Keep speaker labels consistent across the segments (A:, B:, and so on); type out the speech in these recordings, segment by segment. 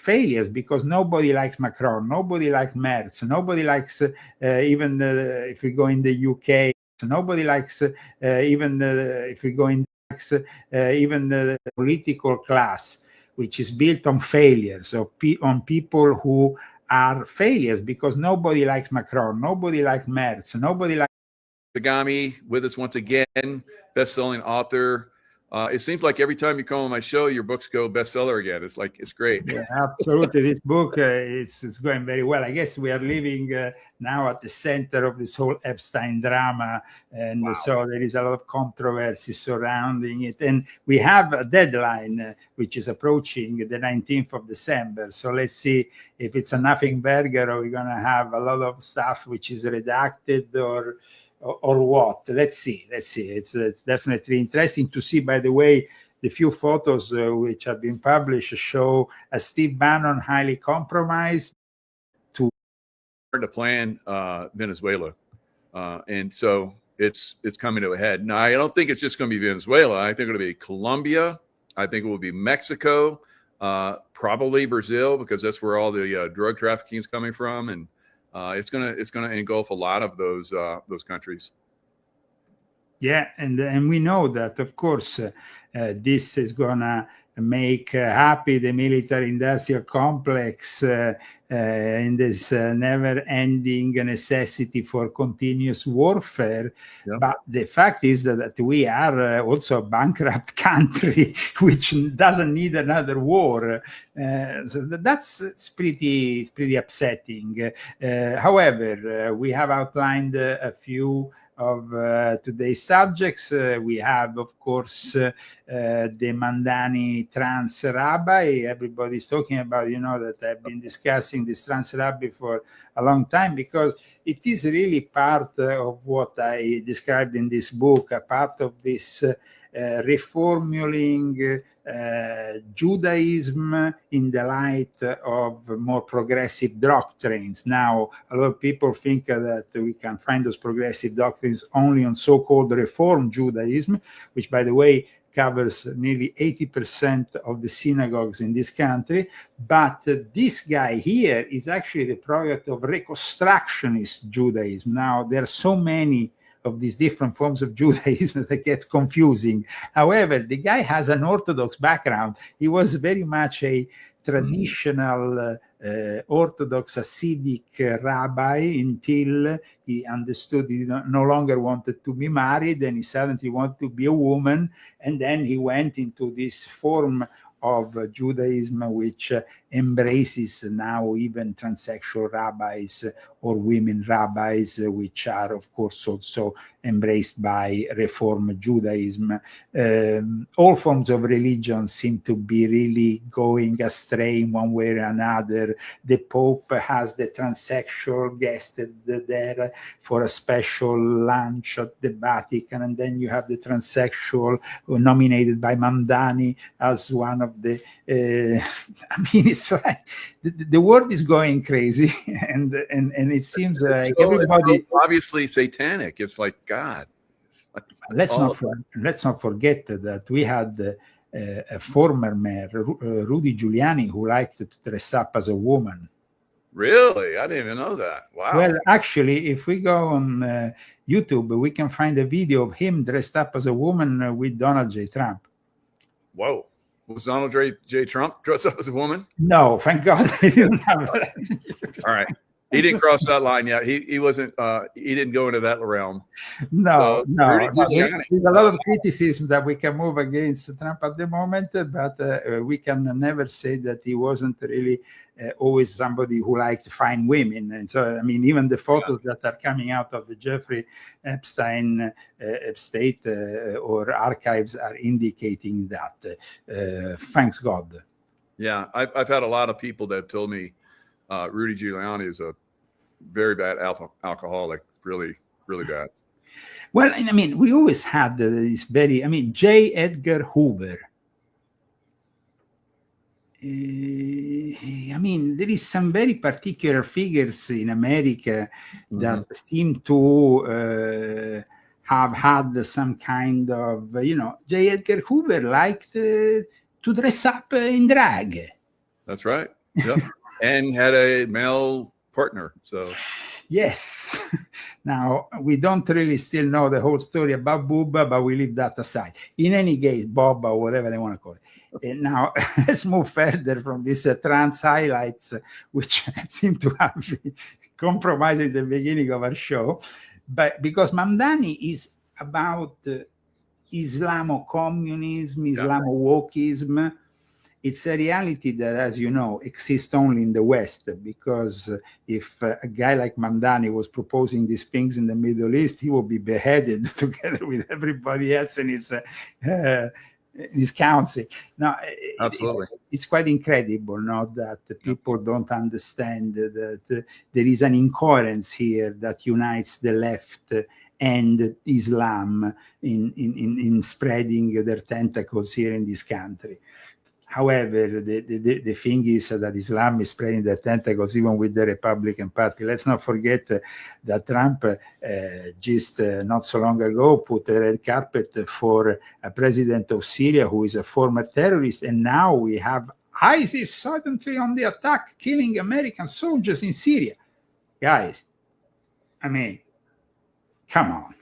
A: failures because nobody likes Macron, nobody likes Merz, nobody likes even if we go in the UK, nobody likes even if we go in even the political class, which is built on failures, on people who are failures, because nobody likes Macron, nobody likes Merz, nobody likes
B: Zagami with us once again, best-selling author. It seems like every time you come on my show, your books go bestseller again. It's like, it's great.
A: Yeah, absolutely. This book, it's going very well. I guess we are living now at the center of this whole Epstein drama. And so there is a lot of controversy surrounding it. And we have a deadline, which is approaching the 19th of December. So let's see if it's a nothing burger or we're going to have a lot of stuff which is redacted or what. Let's see. It's definitely interesting to see, by the way, the few photos which have been published show a Steve Bannon highly compromised
B: to plan Venezuela. And so it's coming to a head. Now, I don't think it's just going to be Venezuela. I think it'll be Colombia. I think it will be Mexico, probably Brazil, because that's where all the drug trafficking is coming from. And it's gonna engulf a lot of those countries.
A: Yeah, and we know that, of course, this is gonna make happy the military-industrial complex in this never-ending necessity for continuous warfare. Yeah. But the fact is that we are also a bankrupt country which doesn't need another war. So it's pretty upsetting. However, we have outlined a few of today's subjects. We have, of course, the Mamdani trans rabbi. Everybody's talking about, that I've been discussing this trans rabbi for a long time, because it is really part of what I described in this book, a part of this reformulating Judaism in the light of more progressive doctrines. Now, a lot of people think that we can find those progressive doctrines only on so-called Reform Judaism, which, by the way, covers nearly 80% of the synagogues in this country. But this guy here is actually the product of Reconstructionist Judaism. Now, there are so many of these different forms of Judaism that gets confusing. However, the guy has an Orthodox background. He was very much a traditional Orthodox Hasidic rabbi until he understood he no longer wanted to be married, and he suddenly wanted to be a woman. And then he went into this form of Judaism which embraces now even transsexual rabbis or women rabbis, which are, of course, also embraced by Reform Judaism. All forms of religion seem to be really going astray in one way or another. The Pope has the transsexual guested there for a special lunch at the Vatican, and then you have the transsexual nominated by Mamdani as one of the I mean, it's like the world is going crazy, and it seems like everybody
B: it's obviously satanic. It's like God.
A: Let's not forget that we had a former mayor, Rudy Giuliani, who liked to dress up as a woman.
B: Really? I didn't even know that. Wow.
A: Well, actually, if we go on YouTube, we can find a video of him dressed up as a woman with Donald J. Trump.
B: Whoa. Was Donald J. Trump dressed up as a woman?
A: No, thank God he didn't have that.
B: All right. He didn't cross that line yet. He wasn't. He didn't go into that realm.
A: No. There's a lot of criticism that we can move against Trump at the moment, but we can never say that he wasn't really always somebody who liked fine women. And so, I mean, even the photos that are coming out of the Jeffrey Epstein estate or archives are indicating that. Thanks God.
B: Yeah, I've had a lot of people that told me Rudy Giuliani is a very bad alcoholic, really, really bad.
A: Well, I mean, we always had this J. Edgar Hoover. I mean, there is some very particular figures in America that seem to have had some kind of, J. Edgar Hoover liked to dress up in drag.
B: That's right. Yep. And had a male partner. So
A: yes. Now, we don't really still know the whole story about Bubba, but we leave that aside. In any case, Bob or whatever they want to call it. And now, let's move further from these trans highlights, which seem to have been compromised at the beginning of our show. But because Mamdani is about Islamo-communism, Islamo-wokeism. It's a reality that, as you know, exists only in the West, because if a guy like Mamdani was proposing these things in the Middle East, he would be beheaded together with everybody else in his council. Now,
B: absolutely,
A: it's quite incredible, not that people don't understand that there is an incoherence here that unites the left and Islam in spreading their tentacles here in this country. However, the thing is that Islam is spreading their tentacles even with the Republican Party. Let's not forget that Trump just not so long ago put a red carpet for a president of Syria who is a former terrorist, and now we have ISIS suddenly on the attack, killing American soldiers in Syria. Guys, I mean, come on.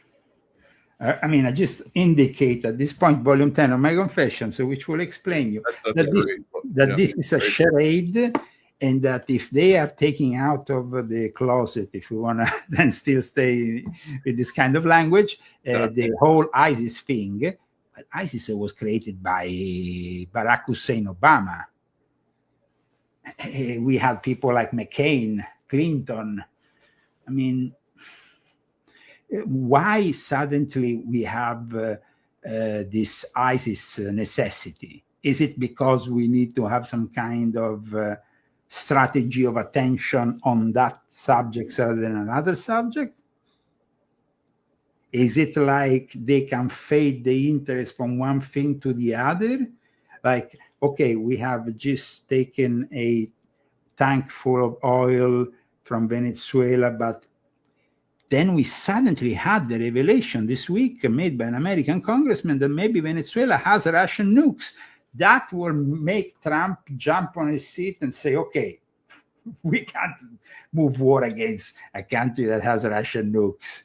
A: I just indicate at this point, volume 10 of my confessions, which will explain you that this is a charade, and that if they are taking out of the closet, if we want to then still stay with this kind of language, the whole ISIS thing, ISIS was created by Barack Hussein Obama. We had people like McCain, Clinton. I mean, why suddenly we have this ISIS necessity? Is it because we need to have some kind of strategy of attention on that subject rather than another subject? Is it like they can fade the interest from one thing to the other? Like, okay, we have just taken a tank full of oil from Venezuela, but then we suddenly had the revelation this week made by an American congressman that maybe Venezuela has Russian nukes. That will make Trump jump on his seat and say, okay, we can't move war against a country that has Russian nukes.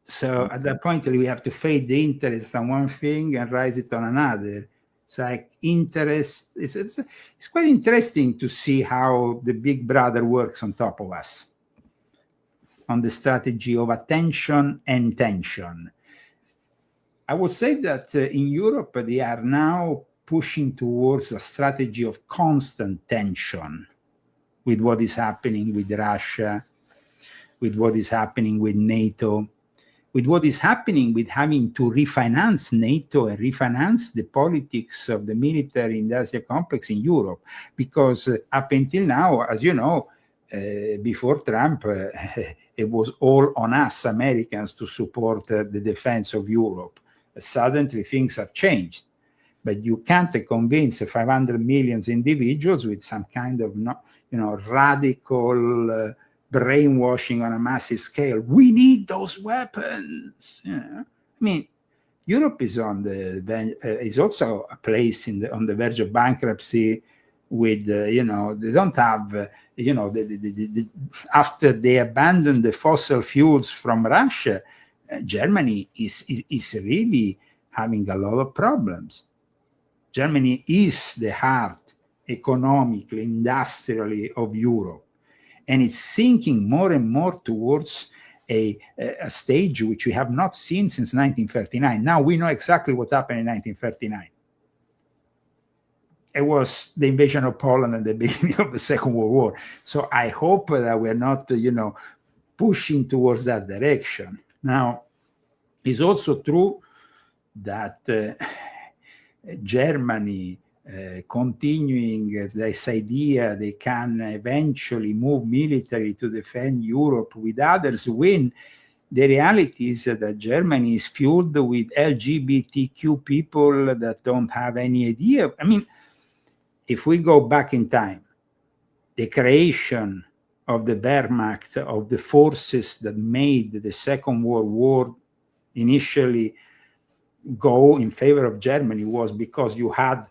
A: So at that point, we have to fade the interest on one thing and rise it on another. It's like interest. It's quite interesting to see how the big brother works on top of us, on the strategy of attention and tension. I would say that in Europe, they are now pushing towards a strategy of constant tension with what is happening with Russia, with what is happening with NATO, with what is happening with having to refinance NATO and refinance the politics of the military industrial complex in Europe. Because up until now, as you know, before Trump, it was all on us Americans to support the defense of Europe. Suddenly things have changed, but you can't convince 500 million individuals with some kind of radical brainwashing on a massive scale. We need those weapons. I mean, Europe is is also a place on the verge of bankruptcy. With they don't have after they abandoned the fossil fuels from Russia, Germany is really having a lot of problems. Germany is the heart economically, industrially of Europe, and it's sinking more and more towards a stage which we have not seen since 1939. Now we know exactly what happened in 1939. It was the invasion of Poland at the beginning of the Second World War. So I hope that we're not, pushing towards that direction. Now, it's also true that Germany, continuing this idea they can eventually move military to defend Europe with others win, the reality is that Germany is fueled with LGBTQ people that don't have any idea. I mean, if we go back in time, the creation of the Wehrmacht, of the forces that made the Second World War initially go in favor of Germany, was because you had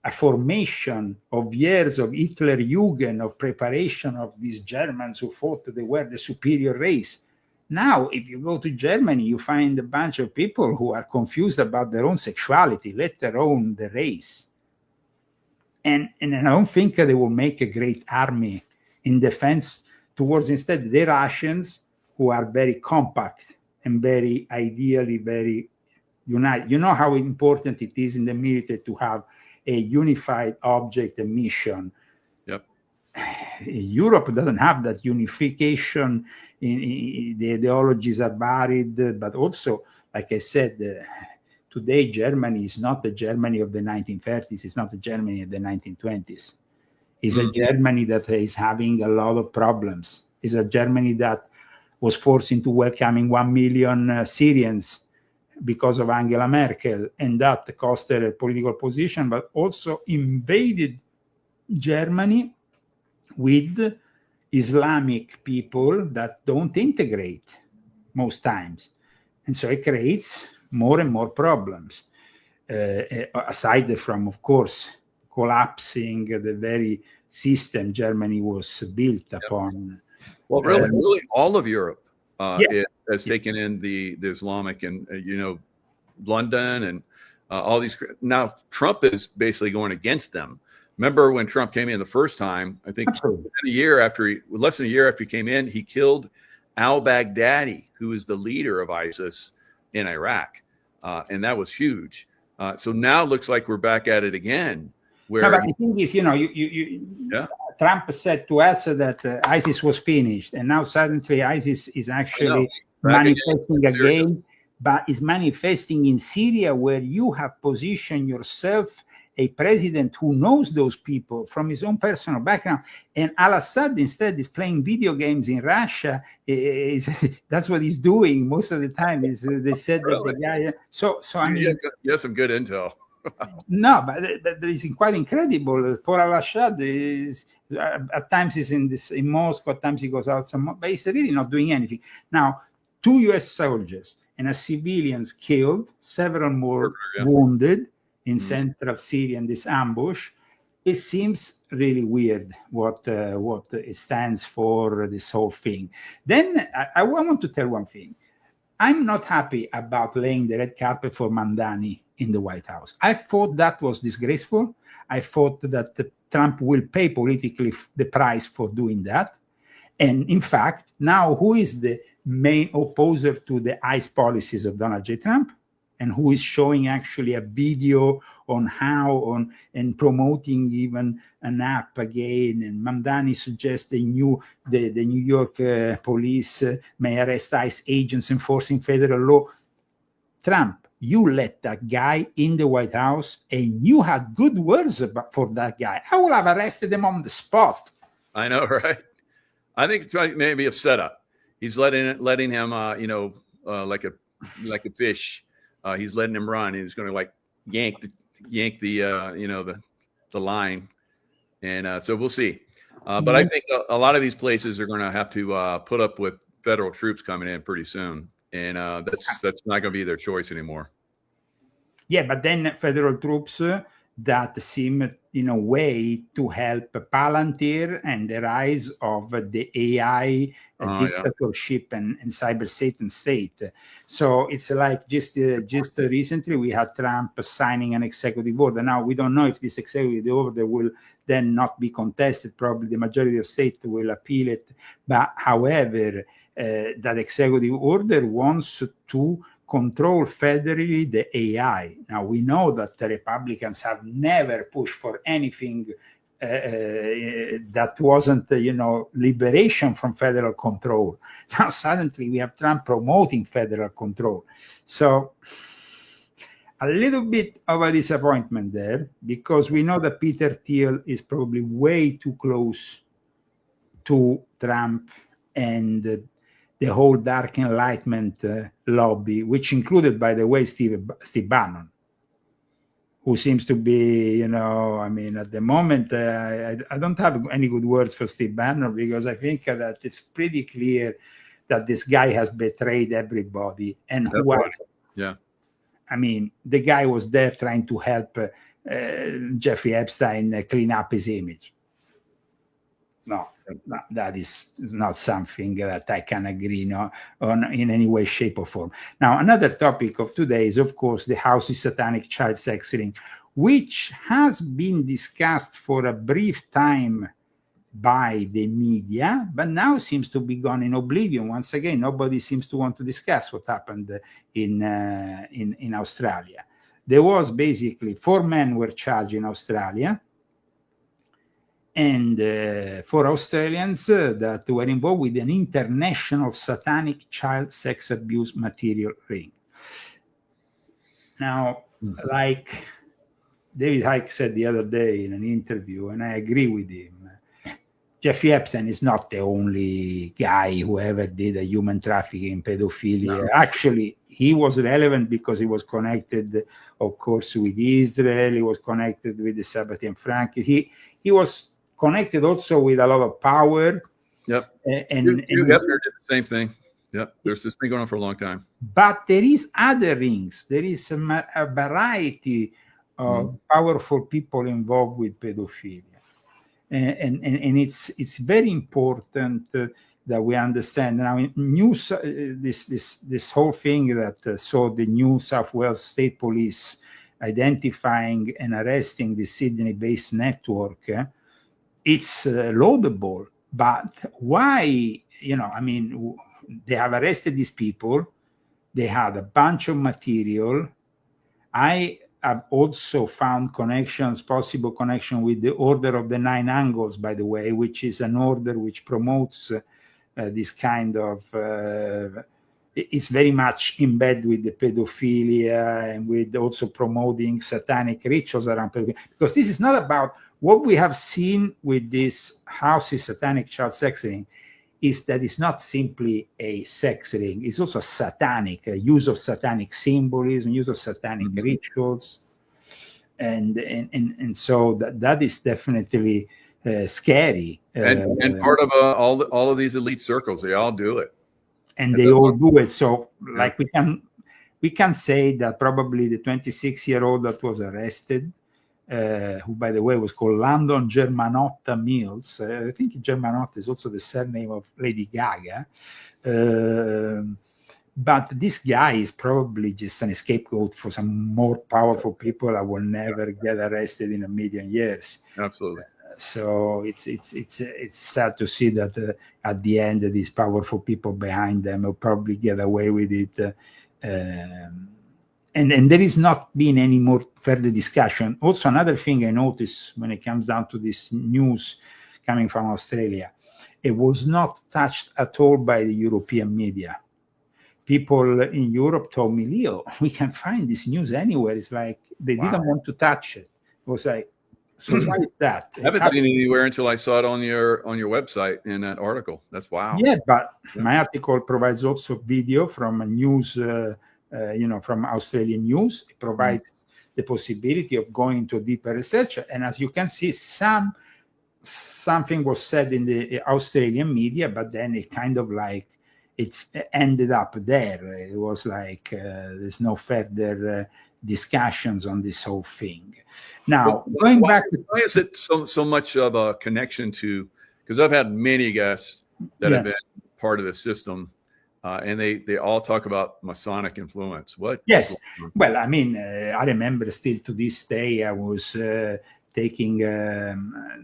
A: a formation of years of Hitlerjugend, of preparation of these Germans who thought they were the superior race. Now, if you go to Germany, you find a bunch of people who are confused about their own sexuality, let alone the race. And I don't think they will make a great army in defense towards instead the Russians, who are very compact and very ideally very united. You know how important it is in the military to have a unified object, a mission.
B: Yep.
A: Europe doesn't have that unification. The ideologies are buried, but also, like I said, today Germany is not the Germany of the 1930s. It's not the Germany of the 1920s. It's a Germany that is having a lot of problems. It's a Germany that was forced into welcoming 1 million Syrians because of Angela Merkel, and that cost her a political position, but also invaded Germany with Islamic people that don't integrate most times. And so it creates more and more problems, aside from, of course, collapsing the very system Germany was built upon.
B: Well, really all of Europe has taken in the Islamic, and London and all these. Now Trump is basically going against them. Remember when Trump came in the first time? I think less than a year after he came in, he killed al-Baghdadi, who is the leader of ISIS in Iraq, and that was huge. So now it looks like we're back at it again. Where
A: but the thing is, Trump said to us that ISIS was finished, and now suddenly ISIS is actually manifesting again, but is manifesting in Syria, where you have positioned yourself a president who knows those people from his own personal background, and Al-Assad instead is playing video games in Russia. That's what he's doing most of the time. They said that the guy. So I mean,
B: you have some good intel.
A: No, but it's quite incredible. For Al-Assad, at times he's in Moscow, at times he goes out some, but he's really not doing anything. Now, 2 U.S. soldiers and a civilians killed, several more wounded in central Syria in this ambush. It seems really weird what it stands for, this whole thing. Then I want to tell one thing. I'm not happy about laying the red carpet for Mandani in the White House. I thought that was disgraceful. I thought that Trump will pay politically the price for doing that. And in fact, now who is the main opposer to the ICE policies of Donald J. Trump? And who is showing actually a video on how and promoting even an app again. And Mandani suggests the New York police may arrest ICE agents enforcing federal law. Trump, you let that guy in the White House, and you had good words for that guy. I would have arrested him on the spot.
B: I know, right? I think it's maybe a setup. He's letting him, like a fish. He's letting him run. He's going to like yank the line, and so we'll see. But I think a lot of these places are going to have to put up with federal troops coming in pretty soon, and that's not going to be their choice anymore.
A: Yeah, but then federal troops that seem in a way to help Palantir and the rise of the AI dictatorship and cyber Satan state. So it's like just recently we had Trump signing an executive order. Now we don't know if this executive order will then not be contested. Probably the majority of states will appeal it. But however, that executive order wants to control federally the AI. Now, we know that the Republicans have never pushed for anything that wasn't, liberation from federal control. Now, suddenly, we have Trump promoting federal control. So, a little bit of a disappointment there, because we know that Peter Thiel is probably way too close to Trump and the whole dark enlightenment lobby, which included, by the way, Steve Bannon, who seems to be, at the moment, I don't have any good words for Steve Bannon, because I think that it's pretty clear that this guy has betrayed everybody. And the guy was there trying to help Jeffrey Epstein clean up his image. No, that is not something that I can agree on in any way, shape, or form. Now, another topic of today is, of course, the House's satanic child sex ring, which has been discussed for a brief time by the media, but now seems to be gone in oblivion. Once again, nobody seems to want to discuss what happened in Australia. There was basically 4 men were charged in Australia, and 4 Australians that were involved with an international satanic child sex abuse material ring. Now, like David Icke said the other day in an interview, and I agree with him, Jeffrey Epstein is not the only guy who ever did a human trafficking, pedophilia. No. Actually, he was relevant because he was connected, of course, with Israel. He was connected with the Sabbath and Frank. He was connected also with a lot of power.
B: Yep. And Hugh Hefner did the same thing. Yep. There's this been going on for a long time. But
A: there is other rings. There is a variety of powerful people involved with pedophilia. And it's very important that we understand now. This whole thing that saw the New South Wales State Police identifying and arresting the Sydney-based network, it's laudable. But why? They have arrested these people. They had a bunch of material. I've also found possible connection with the Order of the Nine Angles, by the way, which is an order which promotes this kind of, it's very much in bed with the pedophilia and with also promoting satanic rituals around pedophilia. Because this is not about what we have seen with this House's satanic child sex ring, is that it's not simply a sex ring, it's also satanic, a use of satanic symbolism, use of satanic rituals. And so that is definitely scary.
B: And part of all of these elite circles, they all do it.
A: And they all do it. So like we can say that probably the 26-year-old that was arrested, who, by the way, was called Landon Germanotta Mills. I think Germanotta is also the surname of Lady Gaga. But this guy is probably just an scapegoat for some more powerful people that will never get arrested in a million years.
B: Absolutely.
A: So it's sad to see that at the end, these powerful people behind them will probably get away with it. And there is not been any more further discussion. Also, another thing I noticed when it comes down to this news coming from Australia, it was not touched at all by the European media. People in Europe told me, Leo, we can find this news anywhere. It's like they didn't want to touch it. It was like, so why is that?
B: I haven't seen it anywhere until I saw it on your website in that article. That's wow.
A: Yeah, but my article provides also video from a news. From Australian news. It provides the possibility of going into deeper research. And as you can see, something was said in the Australian media, but then it kind of like, it ended up there. It was like, there's no further discussions on this whole thing. Now, going back to...
B: Why is it so much of a connection to, because I've had many guests that have been part of the system, and they all talk about Masonic influence. What?
A: Yes. Well, I mean, I remember still to this day, I was taking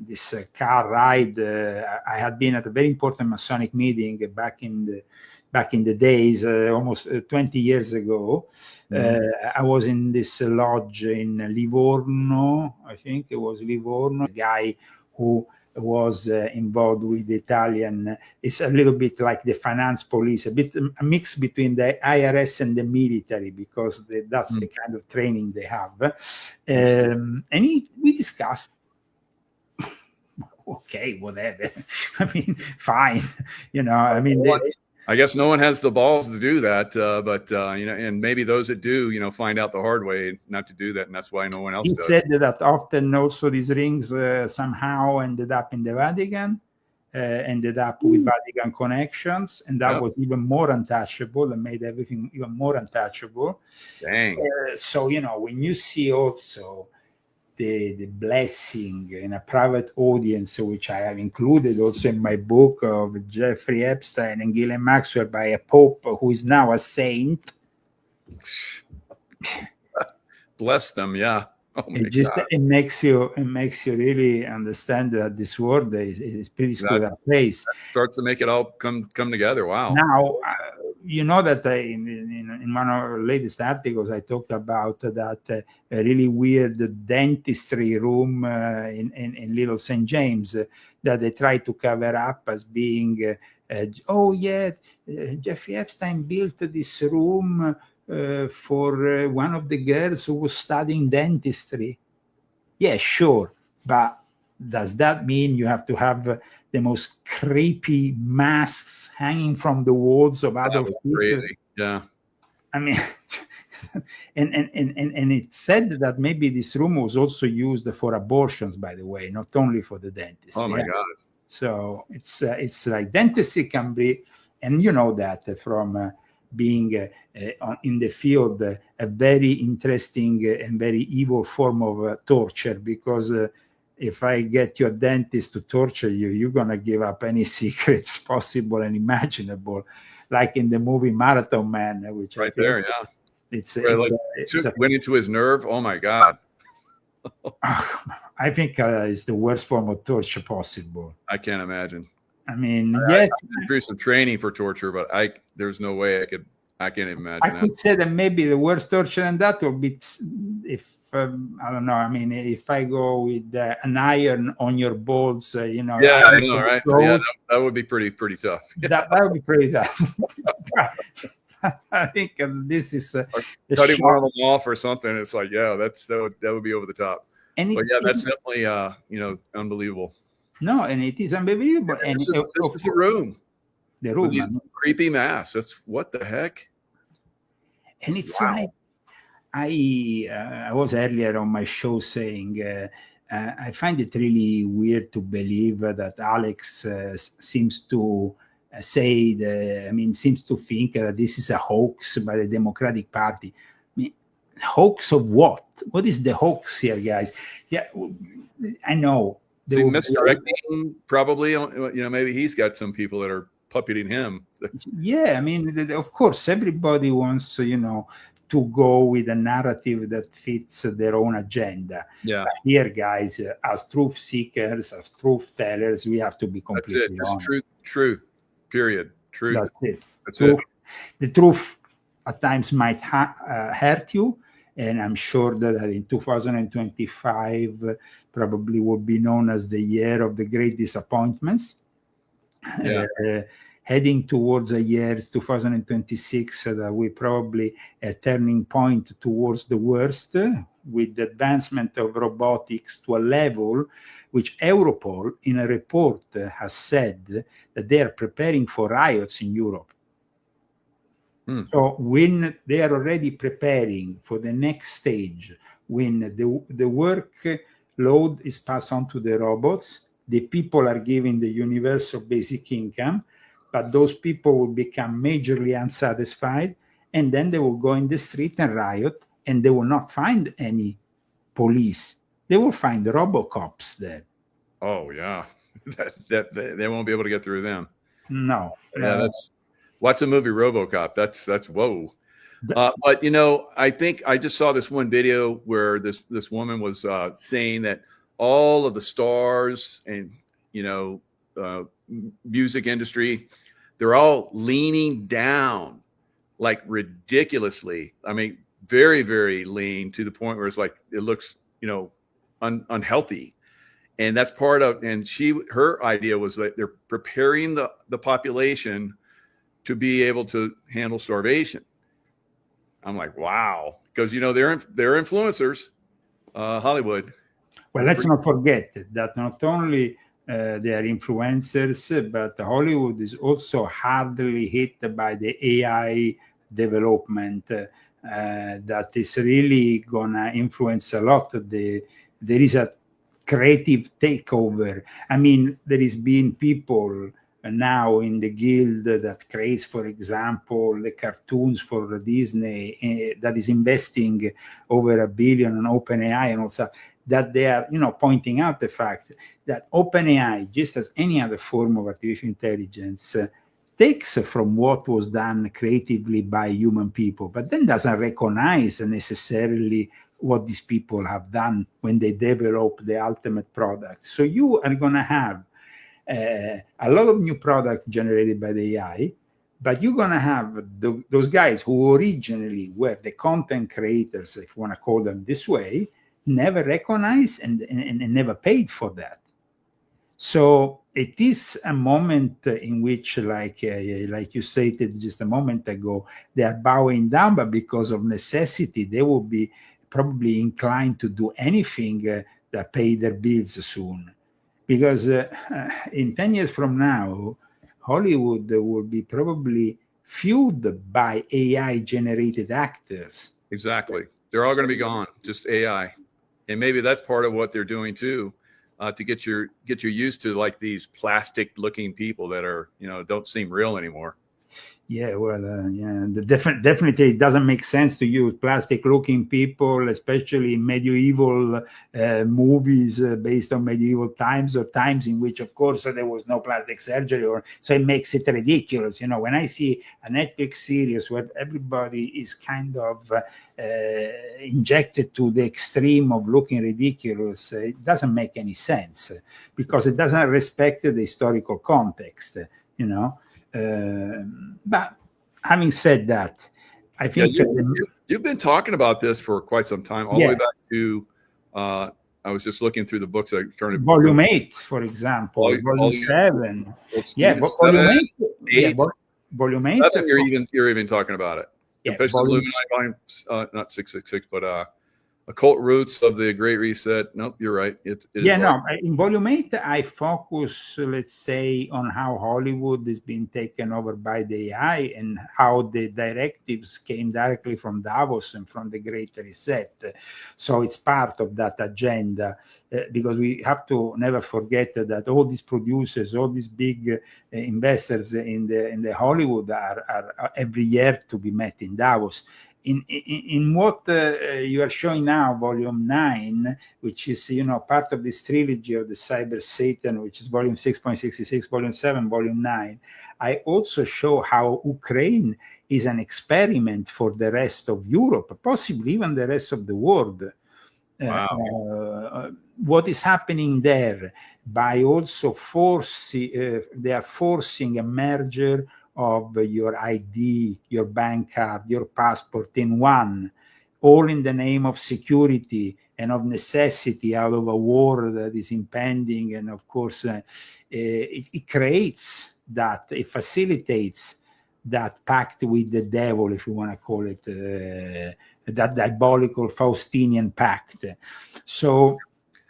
A: this car ride. I had been at a very important Masonic meeting back in the days, almost 20 years ago. I was in this lodge in Livorno. I think it was Livorno. A guy who was involved with the Italian. It's a little bit like the finance police, a mix between the IRS and the military, because that's the kind of training they have. And we discussed, okay, whatever. I mean, fine.
B: I guess no one has the balls to do that, but and maybe those that do, find out the hard way not to do that, and that's why no one else does.
A: He said that often also these rings somehow ended up in the Vatican, ended up with Vatican connections, and that was even more untouchable and made everything even more untouchable.
B: Dang.
A: So when you see also the blessing in a private audience, which I have included also in my book, of Jeffrey Epstein and Ghislaine Maxwell by a pope who is now a saint.
B: Bless them, yeah. Oh my God.
A: It makes you really understand that this world is pretty screwed up place.
B: Starts to make it all come together. Wow.
A: Now, you know that in one of our latest articles, I talked about that a really weird dentistry room in Little St. James that they try to cover up as being, Jeffrey Epstein built this room for one of the girls who was studying dentistry. Yeah, sure. But does that mean you have to have the most creepy masks hanging from the walls of Adolf Hitler?
B: Crazy. Yeah.
A: I mean, and it said that maybe this room was also used for abortions, by the way, not only for the dentist.
B: Oh my God.
A: So it's like dentistry can be, and you know that from being in the field, a very interesting and very evil form of torture, because if I get your dentist to torture you, you're going to give up any secrets possible and imaginable, like in the movie Marathon Man, which
B: right there, yeah.
A: It's
B: went into his nerve. Oh my God.
A: I think it's the worst form of torture possible.
B: I can't imagine.
A: I mean, yes,
B: I've been through some training for torture, but there's no way I can't imagine.
A: I could say that maybe the worst torture than that would be if I don't know. I mean, if I go with an iron on your balls, you know.
B: Yeah, I know, right? So, yeah, that would be pretty tough.
A: That would be pretty tough. I think this is
B: cutting one of them off or something. It's like, yeah, that would be over the top. But yeah, that's definitely unbelievable.
A: No, and it is unbelievable. And
B: this is the room.
A: The room.
B: With these creepy masks. That's what the heck.
A: And it's like I was earlier on my show saying I find it really weird to believe that Alex seems to seems to think that this is a hoax by the Democratic Party. I mean, hoax of what? What is the hoax here, guys? Yeah, I know.
B: Misdirecting, probably. Maybe he's got some people that are puppeting him.
A: Yeah, I mean, of course, everybody wants, to go with a narrative that fits their own agenda.
B: Yeah.
A: But here, guys, as truth seekers, as truth tellers, we have to be completely honest.
B: Just truth. Period. Truth.
A: That's it.
B: That's it.
A: The truth at times might hurt you, and I'm sure that in 2025 probably will be known as the year of the great disappointments.
B: Yeah.
A: Heading towards a year 2026 that will probably a turning point towards the worst, with the advancement of robotics to a level which Europol, in a report, has said that they are preparing for riots in Europe. So when they are already preparing for the next stage, when the workload is passed on to the robots, the people are given the universal basic income, but those people will become majorly unsatisfied, and then they will go in the street and riot, and they will not find any police. They will find RoboCops there.
B: Oh, yeah. that they won't be able to get through them.
A: No.
B: Yeah, watch the movie RoboCop. That's whoa. But I think I just saw this one video where this woman was saying that all of the stars and music industry, they're all leaning down like ridiculously. I mean, very, very lean, to the point where it's like it looks unhealthy. And that's part of, and her idea was that they're preparing the population to be able to handle starvation. I'm like, wow, because they're influencers, Hollywood.
A: Well, let's not forget that not only they are influencers, but Hollywood is also hardly hit by the AI development that is really gonna influence a lot. There is a creative takeover. I mean, there has been people now in the guild that creates, for example, the cartoons for Disney that is investing over $1 billion on OpenAI and all stuff. that they are, pointing out the fact that OpenAI, just as any other form of artificial intelligence, takes from what was done creatively by human people, but then doesn't recognize necessarily what these people have done when they develop the ultimate product. So you are going to have a lot of new products generated by the AI, but you're going to have those guys who originally were the content creators, if you want to call them this way, never recognized and never paid for that. So it is a moment in which, like you stated just a moment ago, they are bowing down, but because of necessity, they will be probably inclined to do anything that pay their bills soon. Because in 10 years from now, Hollywood will be probably fueled by AI-generated actors.
B: Exactly. They're all going to be gone, just AI. And maybe that's part of what they're doing too, to get you used to like these plastic-looking people that are, don't seem real anymore.
A: Yeah, well, definitely it doesn't make sense to use plastic-looking people, especially in medieval movies based on medieval times, or times in which, of course, there was no plastic surgery, so it makes it ridiculous. When I see a Netflix series where everybody is kind of injected to the extreme of looking ridiculous, it doesn't make any sense because it doesn't respect the historical context, but having said that, I think
B: you've been talking about this for quite some time, all the way back to I was just looking through the books. I turned
A: Volume 8, for example, Volume 7. Volume 8.
B: You're even talking about it. Confession of Illuminati, volume not 666, but Occult Roots of the Great Reset. Nope, you're right.
A: In Volume 8, I focus, let's say, on how Hollywood is being taken over by the AI and how the directives came directly from Davos and from the Great Reset. So it's part of that agenda, because we have to never forget that all these producers, all these big investors in the Hollywood are every year to be met in Davos. In what you are showing now, Volume 9, which is part of this trilogy of the Cyber Satan, which is Volume 6.66, Volume 7, Volume 9, I also show how Ukraine is an experiment for the rest of Europe, possibly even the rest of the world.
B: Wow.
A: What is happening there by also they are forcing a merger of your ID, your bank card, your passport in one, all in the name of security and of necessity out of a war that is impending. And of course, it creates that, it facilitates that pact with the devil, if you want to call it, that diabolical Faustinian pact. So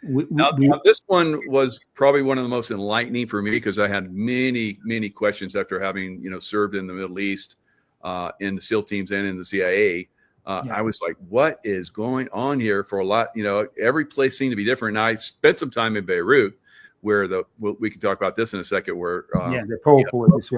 B: now, this one was probably one of the most enlightening for me, because I had many, many questions after having, served in the Middle East, in the SEAL teams and in the CIA. I was like, what is going on here? For a lot, every place seemed to be different. And I spent some time in Beirut, where we can talk about this in a second, where
A: the Pope was.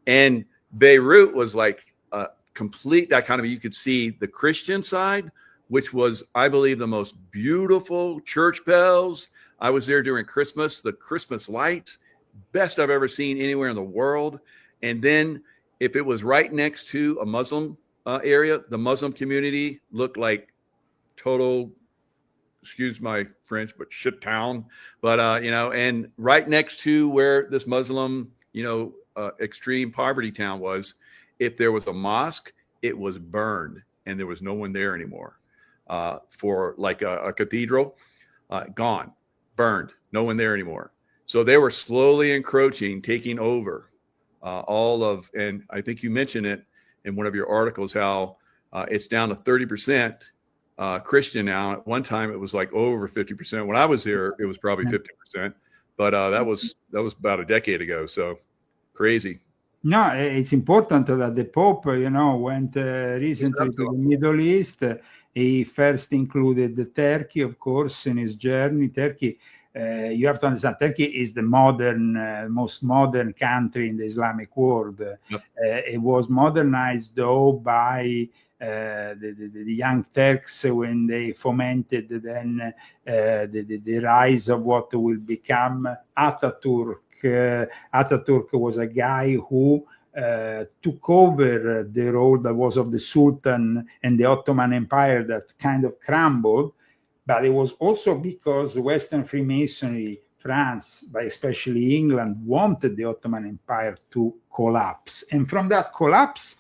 B: And Beirut was like a complete dichotomy. You could see the Christian side, which was, I believe, the most beautiful church bells. I was there during Christmas, the Christmas lights, best I've ever seen anywhere in the world. And then if it was right next to a Muslim area, the Muslim community looked like total, excuse my French, but shit town. But, and right next to where this Muslim, extreme poverty town was, if there was a mosque, it was burned and there was no one there anymore. For like a cathedral, gone, burned, no one there anymore. So they were slowly encroaching, taking over all of, and I think you mentioned it in one of your articles, how it's down to 30% Christian now. At one time, it was like over 50%. When I was there, it was probably 50%, but that was about a decade ago. So crazy.
A: No, it's important that the Pope, went recently to the Middle East. He first included Turkey, of course, in his journey. Turkey, you have to understand, Turkey is the most modern country in the Islamic world. Yep. It was modernized, though, by the Young Turks, when they fomented then the rise of what will become Ataturk. Ataturk was a guy who took over the role that was of the Sultan and the Ottoman Empire that kind of crumbled, but it was also because Western Freemasonry, France, but especially England, wanted the Ottoman Empire to collapse. And from that collapse,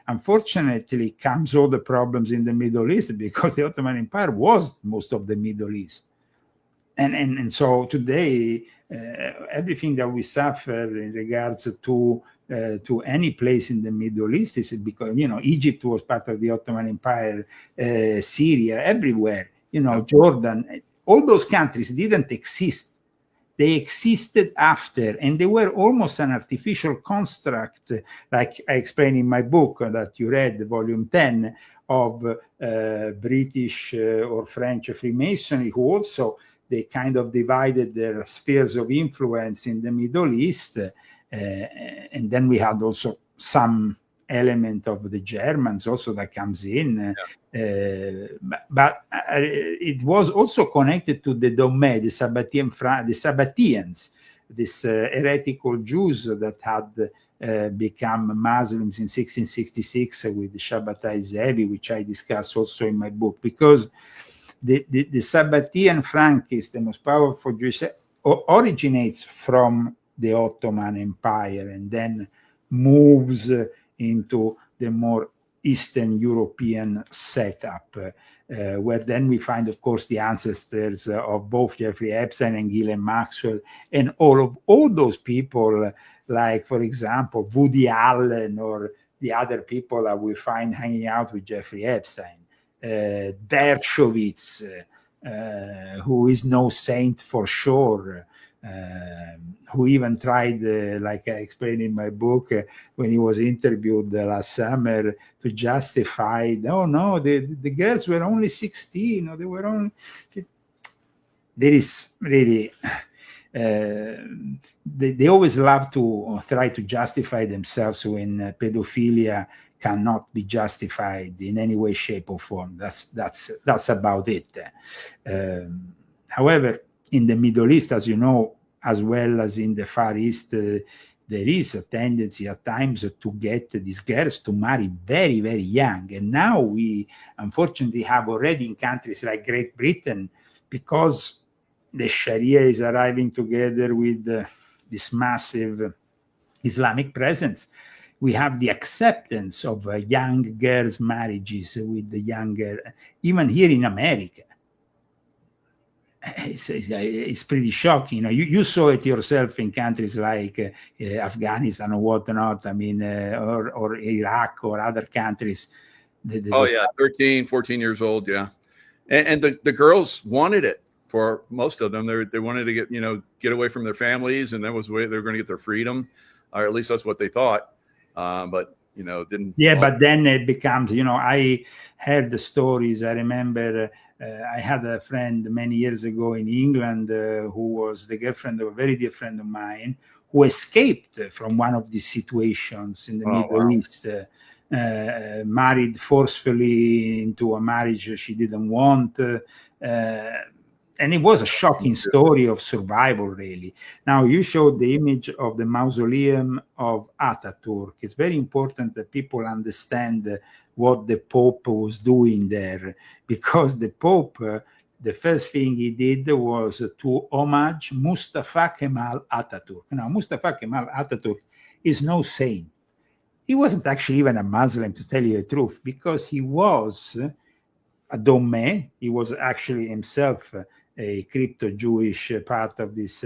A: unfortunately, comes all the problems in the Middle East, because the Ottoman Empire was most of the Middle East. And so today, everything that we suffer in regards to any place in the Middle East is because, Egypt was part of the Ottoman Empire, Syria, everywhere, Jordan, all those countries didn't exist. They existed after, and they were almost an artificial construct, like I explain in my book that you read, volume 10, of British or French Freemasonry, who also, they kind of divided their spheres of influence in the Middle East. And then we had also some element of the Germans also that comes in. But it was also connected to the Dommeh, the Sabbateans, this heretical Jews that had become Muslims in 1666 with the Shabbatai Zevi, which I discuss also in my book, because the Sabbatean Frankists, the most powerful Jews, originates from the Ottoman Empire and then moves into the more Eastern European setup, where then we find, of course, the ancestors of both Jeffrey Epstein and Ghislaine Maxwell, and all those people, like, for example, Woody Allen or the other people that we find hanging out with Jeffrey Epstein. Dershowitz, who is no saint for sure, who even tried, like I explained in my book, when he was interviewed last summer, to justify, no, the girls were only 16, or they were only... There is really... they always love to try to justify themselves when pedophilia cannot be justified in any way, shape, or form. That's about it. However, in the Middle East, as you know, as well as in the Far East, there is a tendency at times to get these girls to marry very, very young. And now we, unfortunately, have already in countries like Great Britain, because the Sharia is arriving together with this massive Islamic presence, we have the acceptance of young girls' marriages with the younger, even here in America. It's pretty shocking. You saw it yourself in countries like Afghanistan or whatnot. I mean, or Iraq or other countries.
B: 13, 14 years old. Yeah. And the girls wanted it. For most of them, they wanted to get away from their families, and that was the way they were going to get their freedom, or at least that's what they thought. But didn't. Yeah,
A: but then it becomes, I heard the stories. I remember I had a friend many years ago in England who was the girlfriend of a very dear friend of mine, who escaped from one of these situations in the Middle East, married forcefully into a marriage she didn't want. And it was a shocking story of survival, really. Now, you showed the image of the mausoleum of Ataturk. It's very important that people understand what the Pope was doing there, because the Pope, the first thing he did was to homage Mustafa Kemal Ataturk. Now, Mustafa Kemal Ataturk is no saint. He wasn't actually even a Muslim, to tell you the truth, because he was a Dommeh. He was actually himself a crypto-Jewish part of this.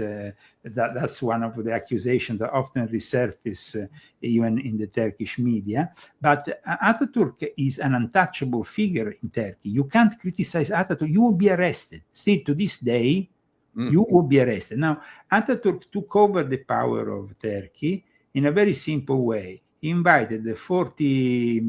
A: That's one of the accusations that often resurface even in the Turkish media. But Ataturk is an untouchable figure in Turkey. You can't criticize Ataturk. You will be arrested. Still to this day, you will be arrested. Now, Ataturk took over the power of Turkey in a very simple way. He invited the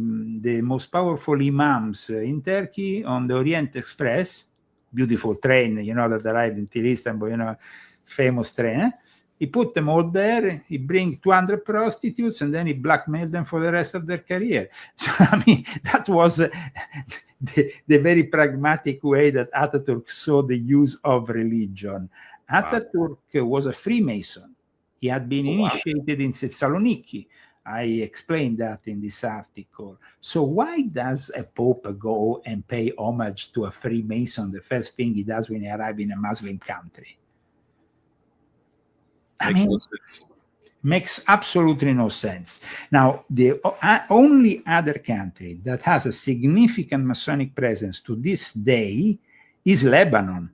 A: most powerful imams in Turkey on the Orient Express, beautiful train, that arrived until Istanbul, famous train. He put them all there. He bring 200 prostitutes, and then he blackmailed them for the rest of their career. So I mean, that was the very pragmatic way that Ataturk saw the use of religion. Ataturk was a Freemason. He had been initiated in Thessaloniki. I explained that in this article. So why does a pope go and pay homage to a Freemason the first thing he does when he arrives in a Muslim country? I mean, makes absolutely no sense. Now, the only other country that has a significant Masonic presence to this day is Lebanon.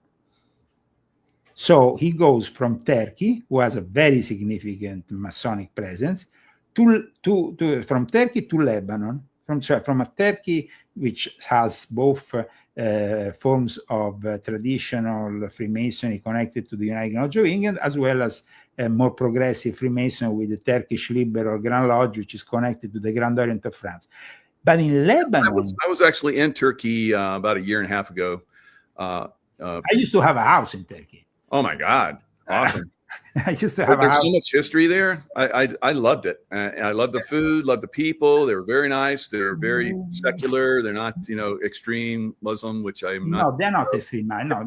A: So he goes from Turkey, who has a very significant Masonic presence, from Turkey to Lebanon, from a Turkey which has both forms of traditional Freemasonry connected to the United Lodge of England, as well as more progressive Freemason with the Turkish Liberal Grand Lodge, which is connected to the Grand Orient of France. But in Lebanon,
B: I was actually in Turkey about a year and a half ago.
A: I used to have a house in Turkey.
B: Oh my God! Awesome.
A: I used to have
B: There's so much history there. I loved it. I loved the food, loved the people. They were very nice. They're very secular. They're not, extreme Muslim, which I'm not.
A: No, they're not extreme. No,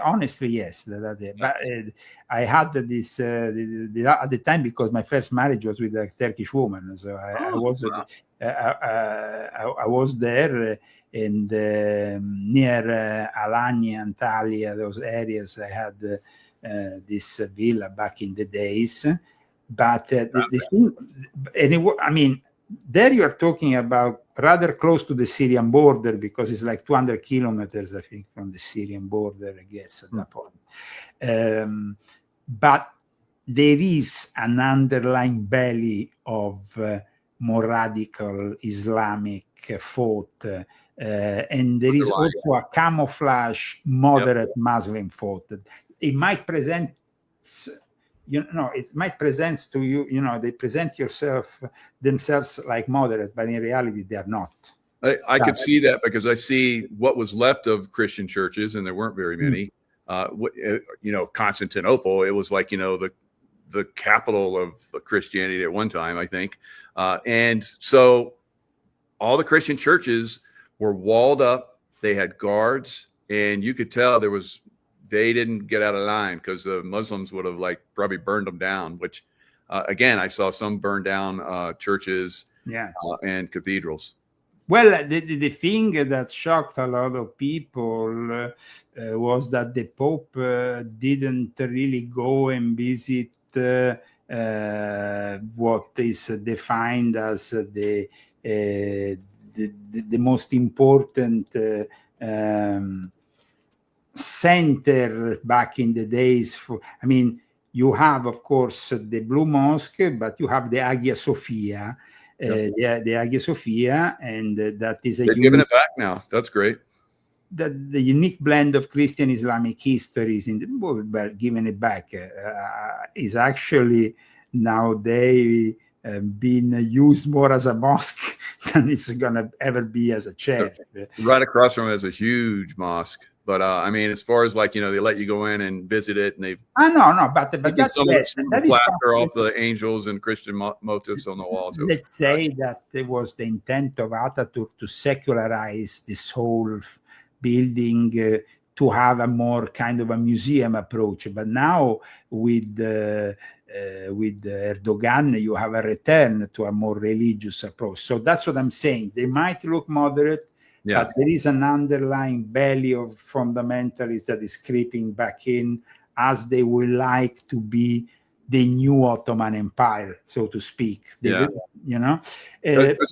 A: honestly, yes. But I had this at the time because my first marriage was with a Turkish woman. So I was there and near Alanya, Antalya, those areas. I had this villa back in the days, but the thing, I mean, there you are talking about rather close to the Syrian border because it's like 200 kilometers, I think, from the Syrian border, I guess, at that point. But there is an underlying belly of more radical Islamic thought, and there is also a camouflage moderate Muslim thought. It might present, it might present to you, they present themselves like moderate, but in reality they are not.
B: I could see that because I see what was left of Christian churches, and there weren't very many. Constantinople, it was like, the capital of Christianity at one time, I think. And so all the Christian churches were walled up. They had guards, and you could tell they didn't get out of line because the Muslims would have probably burned them down, which again, I saw some burn down churches and cathedrals.
A: Well, the thing that shocked a lot of people was that the Pope didn't really go and visit what is defined as the most important center back in the days. You have, of course, the Blue Mosque, but you have the Hagia Sophia. The Hagia Sophia, and that is
B: they've given it back now. That's great.
A: The unique blend of Christian Islamic histories giving it back is actually nowadays being used more as a mosque than it's gonna ever be as a church.
B: Right across from it is a huge mosque. But as far as they let you go in and visit it, and they've
A: but that's
B: some plaster off the angels and Christian motifs on the walls.
A: Let's say that it was the intent of Ataturk to secularize this whole building, to have a more kind of a museum approach. But now with Erdogan, you have a return to a more religious approach. So that's what I'm saying. They might look moderate. Yeah. But there is an underlying belly of fundamentalists that is creeping back in, as they would like to be the new Ottoman Empire, so to speak. They're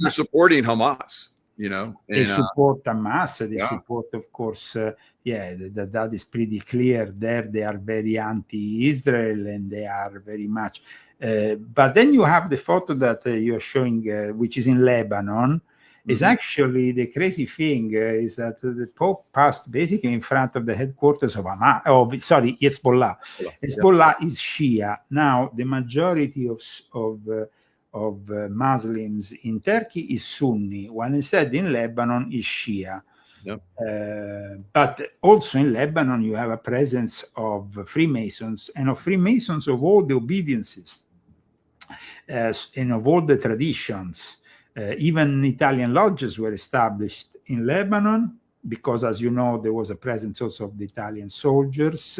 B: supporting Hamas,
A: They support Hamas. They support, of course, that is pretty clear. There they are very anti-Israel, and they are very much. But then you have the photo that you are showing, which is in Lebanon. Is actually the crazy thing is that the Pope passed basically in front of the headquarters of Hezbollah. Hezbollah is Shia. Now, the majority of Muslims in Turkey is Sunni, while instead in Lebanon is Shia.
B: Yep.
A: But also in Lebanon, you have a presence of Freemasons and of Freemasons of all the obediences and of all the traditions. Even Italian lodges were established in Lebanon because, as you know, there was a presence also of the Italian soldiers,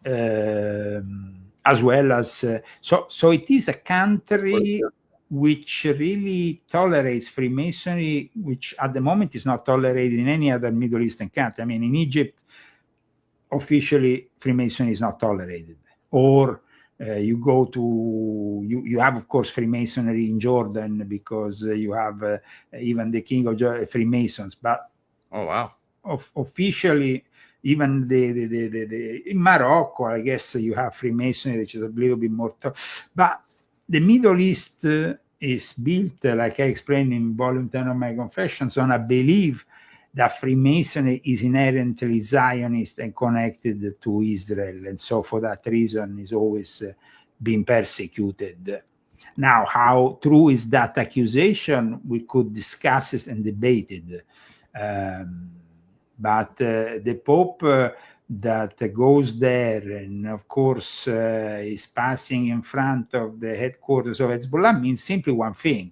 A: as well as so it is a country which really tolerates Freemasonry, which at the moment is not tolerated in any other Middle Eastern country. I mean, in Egypt, officially Freemasonry is not tolerated. Or you go to, you have, of course, Freemasonry in Jordan because you have even the king of Freemasons. But
B: oh wow,
A: officially, even the in Morocco, I guess you have Freemasonry, which is a little bit more. But the Middle East is built, like I explained in Volume 10 of my Confessions, on a belief that Freemasonry is inherently Zionist and connected to Israel, and so for that reason is always being persecuted. Now, how true is that accusation? We could discuss it and debate it. But the Pope that goes there and, of course, is passing in front of the headquarters of Hezbollah means simply one thing,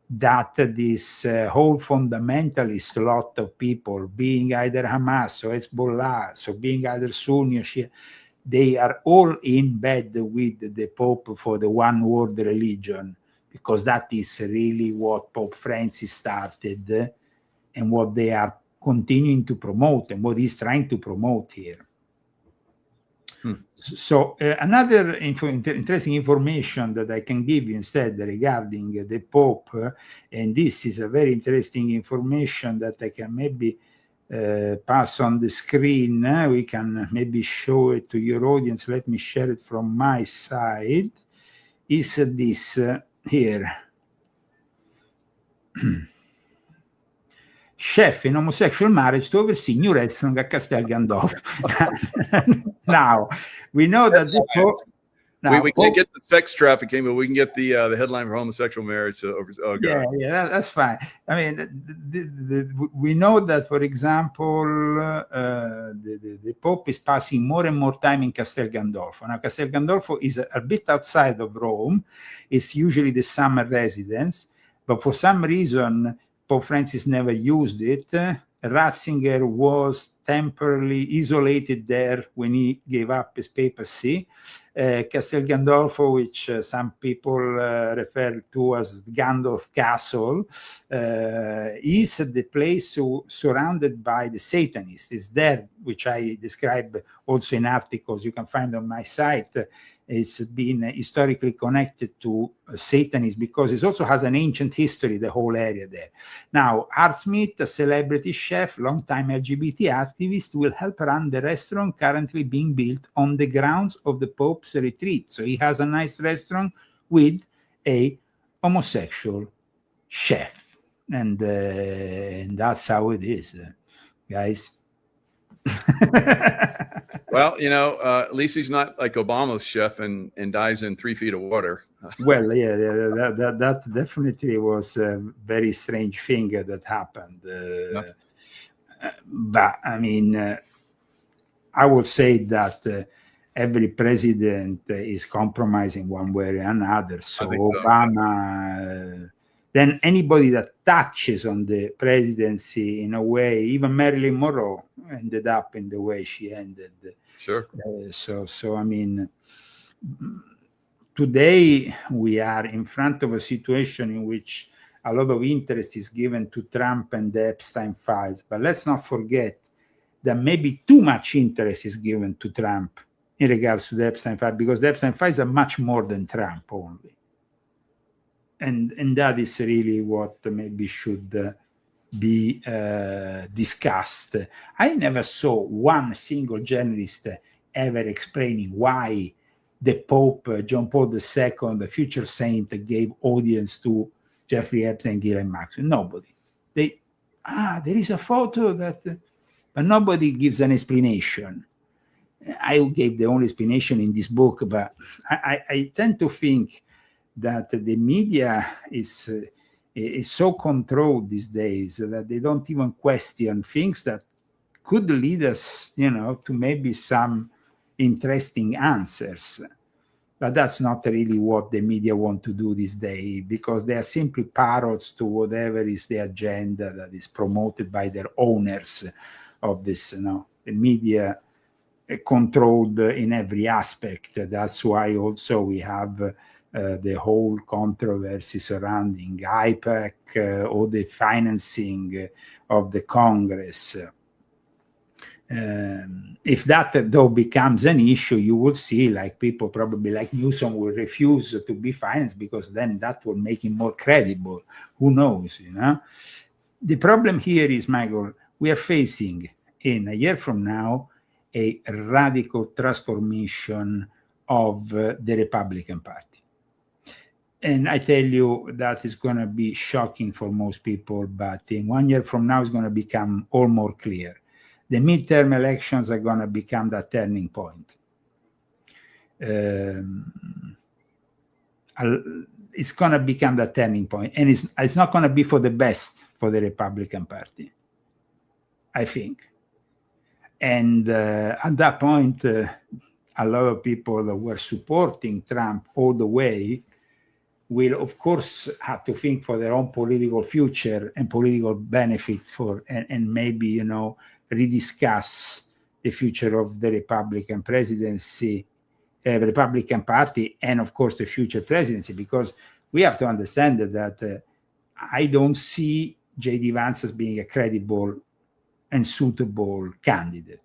A: that this whole fundamentalist lot of people, being either Hamas or Hezbollah, so being either Sunni or Shia, they are all in bed with the Pope for the one world religion, because that is really what Pope Francis started and what they are continuing to promote and what he's trying to promote here. So another interesting information that I can give you instead regarding the Pope, and this is a very interesting information that I can maybe pass on the screen. We can maybe show it to your audience. Let me share it from my side. Is this here. Chef in homosexual marriage to oversee new restaurant at Castel Gandolfo. Now, we know that the Pope, now,
B: we can't get the sex trafficking, but we can get the headline for homosexual marriage.
A: Yeah, that's fine. I mean, we know that, for example, the Pope is passing more and more time in Castel Gandolfo. Now, Castel Gandolfo is a bit outside of Rome. It's usually the summer residence, but for some reason, Pope Francis never used it. Ratzinger was temporarily isolated there when he gave up his papacy. Castel Gandolfo, which some people refer to as Gandolf Castle, is the place surrounded by the Satanists. It's there, which I describe also in articles you can find on my site. It's been historically connected to Satanism because it also has an ancient history, the whole area there. Now, Art Smith, a celebrity chef, longtime LGBT activist, will help run the restaurant currently being built on the grounds of the Pope's retreat. So he has a nice restaurant with a homosexual chef. And that's how it is, guys.
B: Well, at least he's not like Obama's chef and dies in 3 feet of water.
A: Well, yeah, that definitely was a very strange thing that happened. But I mean, I would say that every president is compromising one way or another. So Obama, then anybody that touches on the presidency in a way, even Marilyn Monroe ended up in the way she ended.
B: Sure.
A: So I mean, today we are in front of a situation in which a lot of interest is given to Trump and the Epstein files. But let's not forget that maybe too much interest is given to Trump in regards to the Epstein files, because the Epstein files are much more than Trump only. And that is really what maybe should be discussed. I never saw one single journalist ever explaining why the Pope, John Paul II, the future saint, gave audience to Jeffrey Epstein, Ghislaine Maxwell. Nobody. There is a photo that, but nobody gives an explanation. I gave the only explanation in this book, but I tend to think that the media is is so controlled these days that they don't even question things that could lead us, to maybe some interesting answers. But that's not really what the media want to do these days, because they are simply parrots to whatever is the agenda that is promoted by their owners of this, the media controlled in every aspect. That's why also we have the whole controversy surrounding IPAC or the financing of the Congress. If that though becomes an issue, you will see like people probably like Newsom will refuse to be financed, because then that will make him more credible. Who knows, The problem here is, Michael, we are facing in a year from now a radical transformation of the Republican Party. And I tell you, that is going to be shocking for most people, but in 1 year from now, it's going to become all more clear. The midterm elections are going to become that turning point. It's going to become that turning point, and it's not going to be for the best for the Republican Party, I think. And at that point, a lot of people that were supporting Trump all the way will, of course, have to think for their own political future and political benefit and maybe, rediscuss the future of the Republican presidency, Republican Party, and of course the future presidency, because we have to understand that I don't see J.D. Vance as being a credible and suitable candidate.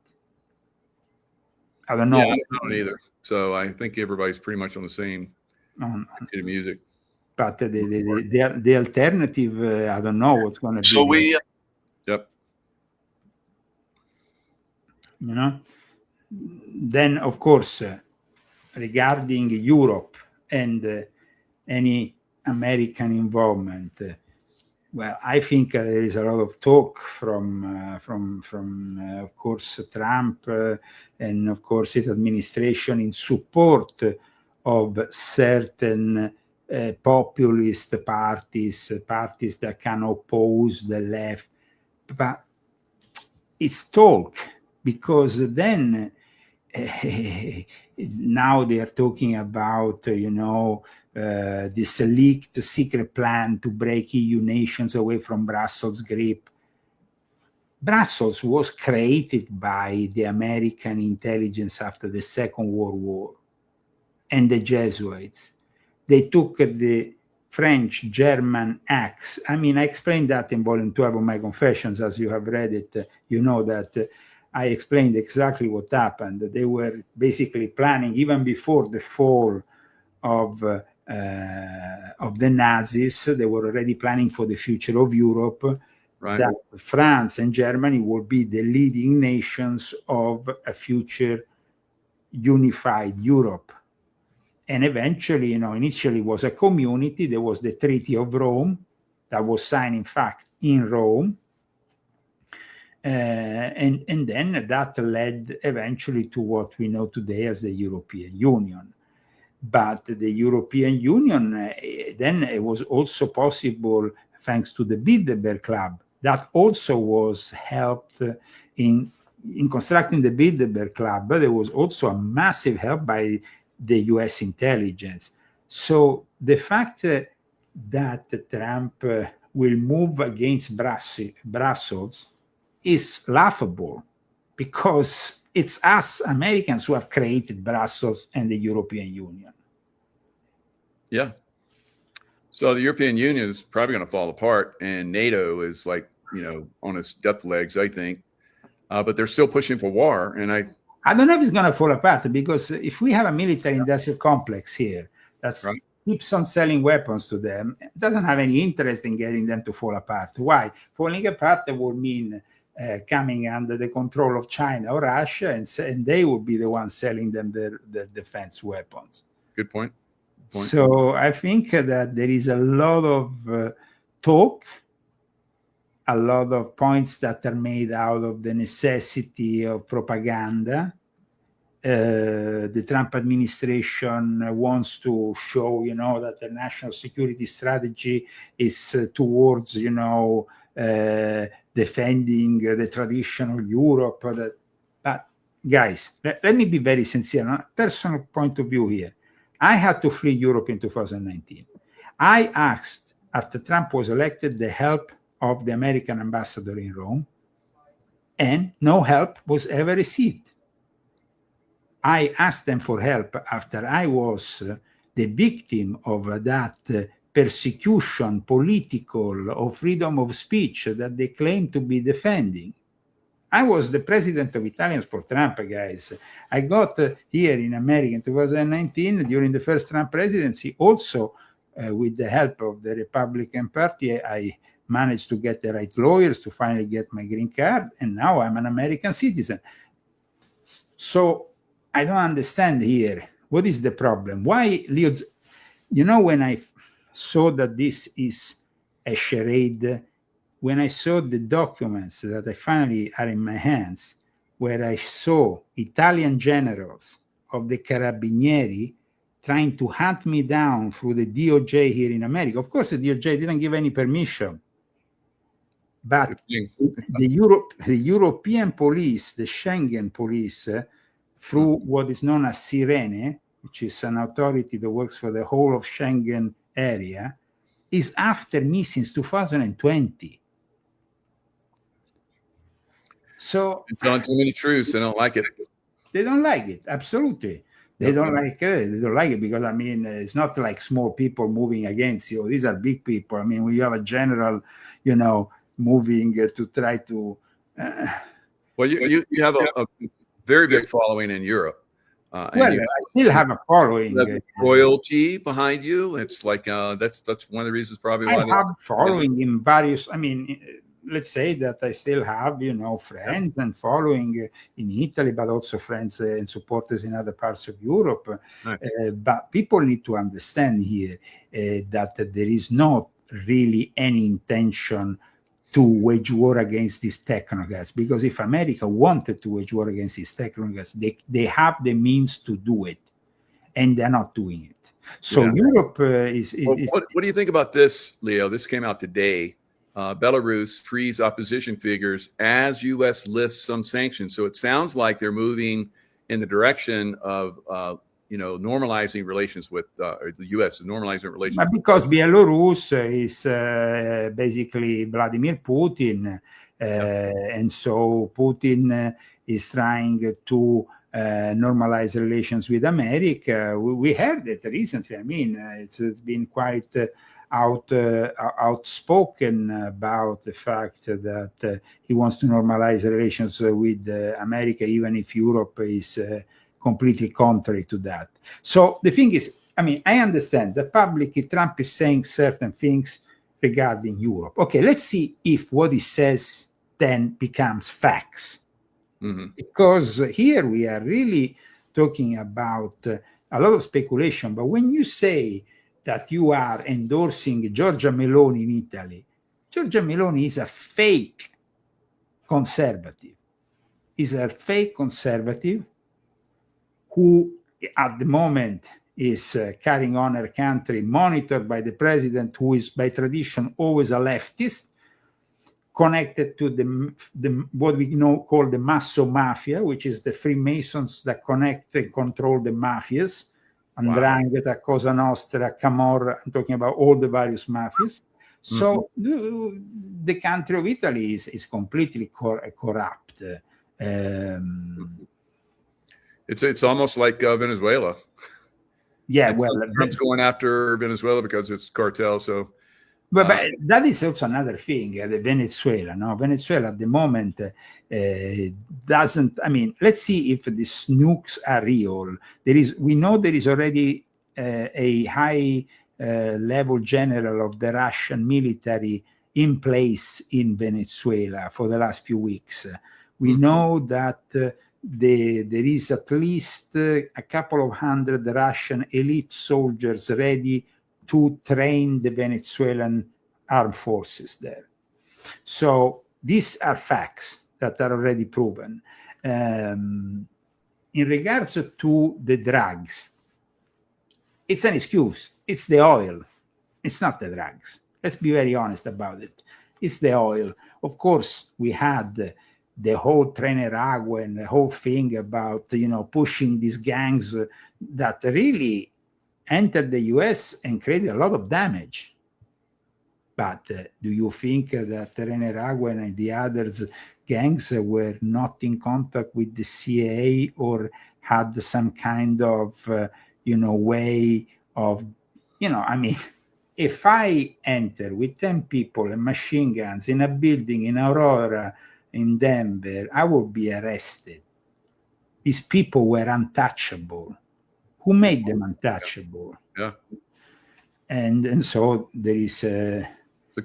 A: I don't know.
B: Yeah, I don't either. So I think everybody's pretty much on the same kid of music.
A: But the alternative, I don't know what's going to be.
C: So we.
B: Yep.
A: Then, of course, regarding Europe and any American involvement, well, I think there is a lot of talk from of course, Trump and, of course, his administration in support of certain populist parties that can oppose the left. But it's talk, because then now they are talking about, this leaked secret plan to break EU nations away from Brussels' grip. Brussels was created by the American intelligence after the Second World War and the Jesuits. They took the French-German acts. I mean, I explained that in volume 12 of my Confessions. As you have read it, you know that I explained exactly what happened. They were basically planning, even before the fall of the Nazis, they were already planning for the future of Europe,
B: right,
A: that France and Germany will be the leading nations of a future unified Europe. And eventually, initially was a community. There was the Treaty of Rome that was signed, in fact, in Rome. And then that led eventually to what we know today as the European Union. But the European Union, then it was also possible thanks to the Bilderberg Club. That also was helped in constructing the Bilderberg Club, but there was also a massive help by the US intelligence. So the fact that Trump will move against Brussels is laughable, because it's us Americans who have created Brussels and the European Union.
B: Yeah. So the European Union is probably going to fall apart, and NATO is on its death legs, I think. But they're still pushing for war, and I
A: don't know if it's going to fall apart, because if we have a military industrial complex here that
B: right,
A: keeps on selling weapons to them, it doesn't have any interest in getting them to fall apart. Why? Falling apart would mean coming under the control of China or Russia, and they will be the ones selling them their defense weapons.
B: Good point.
A: So I think that there is a lot of talk, a lot of points that are made out of the necessity of propaganda, the Trump administration wants to show, that the national security strategy is towards, defending the traditional Europe. But guys, let me be very sincere, on a personal point of view here. I had to flee Europe in 2019. I asked, after Trump was elected, the help of the American ambassador in Rome, and no help was ever received. I asked them for help after I was the victim of that persecution, political, of freedom of speech that they claim to be defending. I was the president of Italians for Trump, guys. I got here in America in 2019 during the first Trump presidency, also with the help of the Republican Party. I managed to get the right lawyers to finally get my green card, and now I'm an American citizen. So I don't understand here. What is the problem? Why, Leo? When I saw that this is a charade, when I saw the documents that I finally are in my hands, where I saw Italian generals of the Carabinieri trying to hunt me down through the DOJ here in America. Of course, the DOJ didn't give any permission. But the European police, the Schengen police, through what is known as Sirene, which is an authority that works for the whole of Schengen area, is after me since 2020. So
B: it's telling too many truths. They don't like it.
A: They don't like it. Absolutely. They don't like it. They don't like it because, it's not like small people moving against you. These are big people. When you have a general, moving to try to...
B: well, you have a very big following in Europe.
A: I still have a following.
B: Royalty behind you. It's like that's one of the reasons probably why
A: I have following in various. Let's say that I still have friends and following in Italy, but also friends and supporters in other parts of Europe.
B: Nice.
A: But people need to understand here that there is not really any intention to wage war against these technocrats, because if America wanted to wage war against these technocrats, they have the means to do it, and they're not doing it. So Europe is...
B: What do you think about this, Leo? This came out today. Belarus frees opposition figures as U.S. lifts some sanctions. So it sounds like they're moving in the direction of normalizing relations with the U.S. normalizing relations.
A: But because Belarus is basically Vladimir Putin, and so Putin is trying to normalize relations with America. We heard it recently. It's been quite outspoken about the fact that he wants to normalize relations with America, even if Europe is completely contrary to that. So the thing is, I understand that publicly Trump is saying certain things regarding Europe. Okay, let's see if what he says then becomes facts.
B: Mm-hmm.
A: Because here we are really talking about a lot of speculation. But when you say that you are endorsing Giorgia Meloni in Italy, Giorgia Meloni is a fake conservative. Is a fake conservative who at the moment is carrying on her country, monitored by the president, who is by tradition always a leftist, connected to the what we call the Masso Mafia, which is the Freemasons that connect and control the mafias, Ndrangheta, Cosa Nostra, Camorra. I'm talking about all the various mafias. So the country of Italy is completely corrupt.
B: It's almost like Venezuela.
A: Yeah,
B: Trump's going after Venezuela because it's cartel. So,
A: but that is also another thing. Venezuela, Venezuela at the moment doesn't. Let's see if these nukes are real. We know there is already a high level general of the Russian military in place in Venezuela for the last few weeks. We know that there is at least a couple of hundred Russian elite soldiers ready to train the Venezuelan armed forces there. So these are facts that are already proven. In in regards to the drugs, it's an excuse. It's the oil. It's not the drugs. Let's be very honest about it. It's the oil. Of course, we had the whole Treneragua and the whole thing about, pushing these gangs that really entered the US and created a lot of damage. But do you think that Treneragua and the others gangs were not in contact with the CIA or had some kind of, way of, if I enter with 10 people and machine guns in a building in Aurora, in Denver, I will be arrested. These people were untouchable. Who made them untouchable?
B: Yeah.
A: And so there is
B: the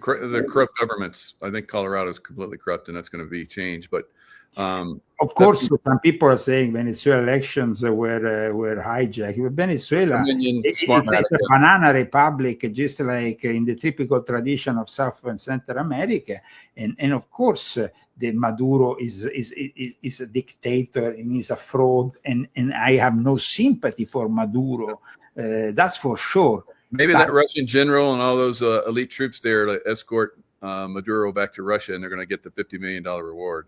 B: corrupt governments. I think Colorado is completely corrupt, and that's going to be changed. But
A: of course, some people are saying Venezuela elections were hijacked. But Venezuela is a banana republic, just like in the typical tradition of South and Central America. And of course, the Maduro is a dictator and is a fraud. And I have no sympathy for Maduro. That's for sure.
B: Maybe that Russian general and all those elite troops there to escort Maduro back to Russia, and they're going to get the $50 million reward.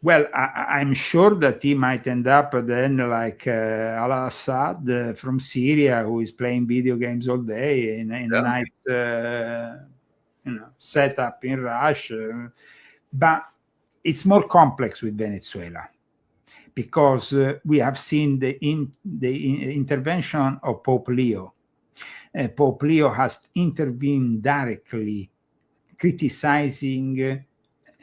A: Well, I'm sure that he might end up then like al-Assad from Syria, who is playing video games all day in a nice setup in Russia. But it's more complex with Venezuela, because we have seen the intervention of Pope Leo. Pope Leo has intervened directly, criticizing